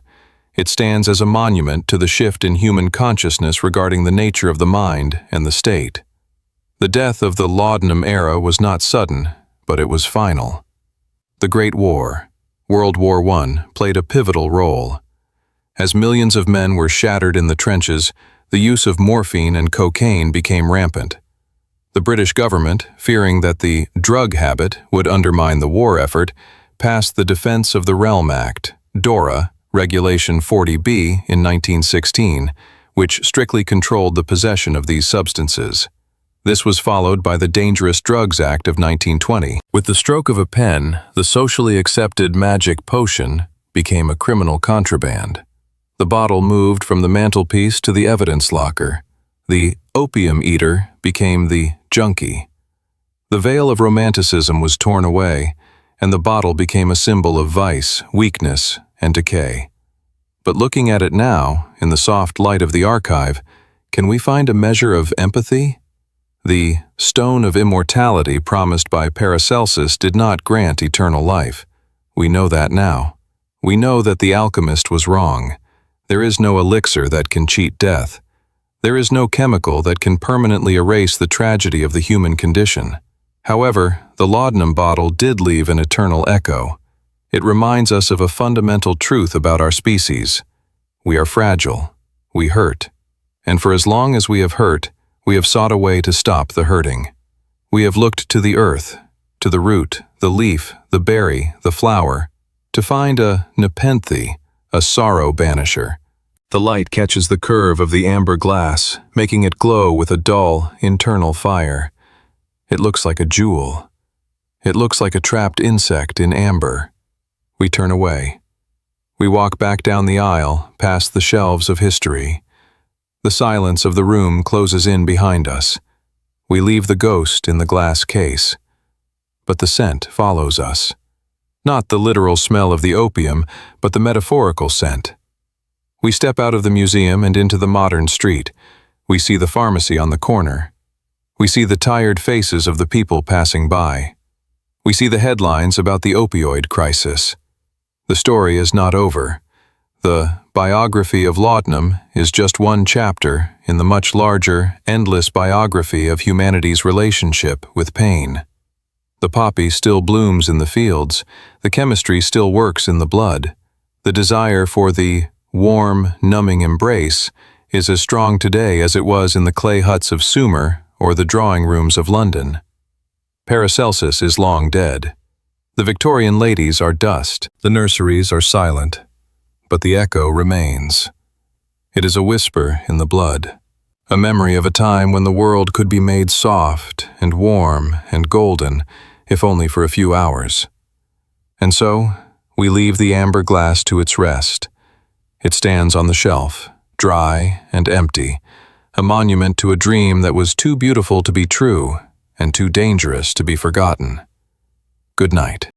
It stands as a monument to the shift in human consciousness regarding the nature of the mind and the state. The death of the laudanum era was not sudden, but it was final. The Great War, World War I, played a pivotal role. As millions of men were shattered in the trenches, the use of morphine and cocaine became rampant. The British government, fearing that the drug habit would undermine the war effort, passed the Defense of the Realm Act, DORA, Regulation 40B, in 1916, which strictly controlled the possession of these substances. This was followed by the Dangerous Drugs Act of 1920. With the stroke of a pen, the socially accepted magic potion became a criminal contraband. The bottle moved from the mantelpiece to the evidence locker. The opium eater became the junkie. The veil of romanticism was torn away, and the bottle became a symbol of vice, weakness, and decay. But looking at it now, in the soft light of the archive, can we find a measure of empathy? The stone of immortality promised by Paracelsus did not grant eternal life. We know that now. We know that the alchemist was wrong. There is no elixir that can cheat death. There is no chemical that can permanently erase the tragedy of the human condition. However, the laudanum bottle did leave an eternal echo. It reminds us of a fundamental truth about our species. We are fragile. We hurt. And for as long as we have hurt, we have sought a way to stop the hurting. We have looked to the earth, to the root, the leaf, the berry, the flower, to find a nepenthe, a sorrow banisher. The light catches the curve of the amber glass, making it glow with a dull, internal fire. It looks like a jewel. It looks like a trapped insect in amber. We turn away. We walk back down the aisle, past the shelves of history. The silence of the room closes in behind us. We leave the ghost in the glass case. But the scent follows us. Not the literal smell of the opium, but the metaphorical scent. We step out of the museum and into the modern street. We see the pharmacy on the corner. We see the tired faces of the people passing by. We see the headlines about the opioid crisis. The story is not over. The biography of Laudanum is just one chapter in the much larger, endless biography of humanity's relationship with pain. The poppy still blooms in the fields, the chemistry still works in the blood. The desire for the warm, numbing embrace is as strong today as it was in the clay huts of Sumer or the drawing rooms of London. Paracelsus is long dead. The Victorian ladies are dust, the nurseries are silent, but the echo remains. It is a whisper in the blood, a memory of a time when the world could be made soft and warm and golden, if only for a few hours. And so, we leave the amber glass to its rest. It stands on the shelf, dry and empty, a monument to a dream that was too beautiful to be true and too dangerous to be forgotten. Good night.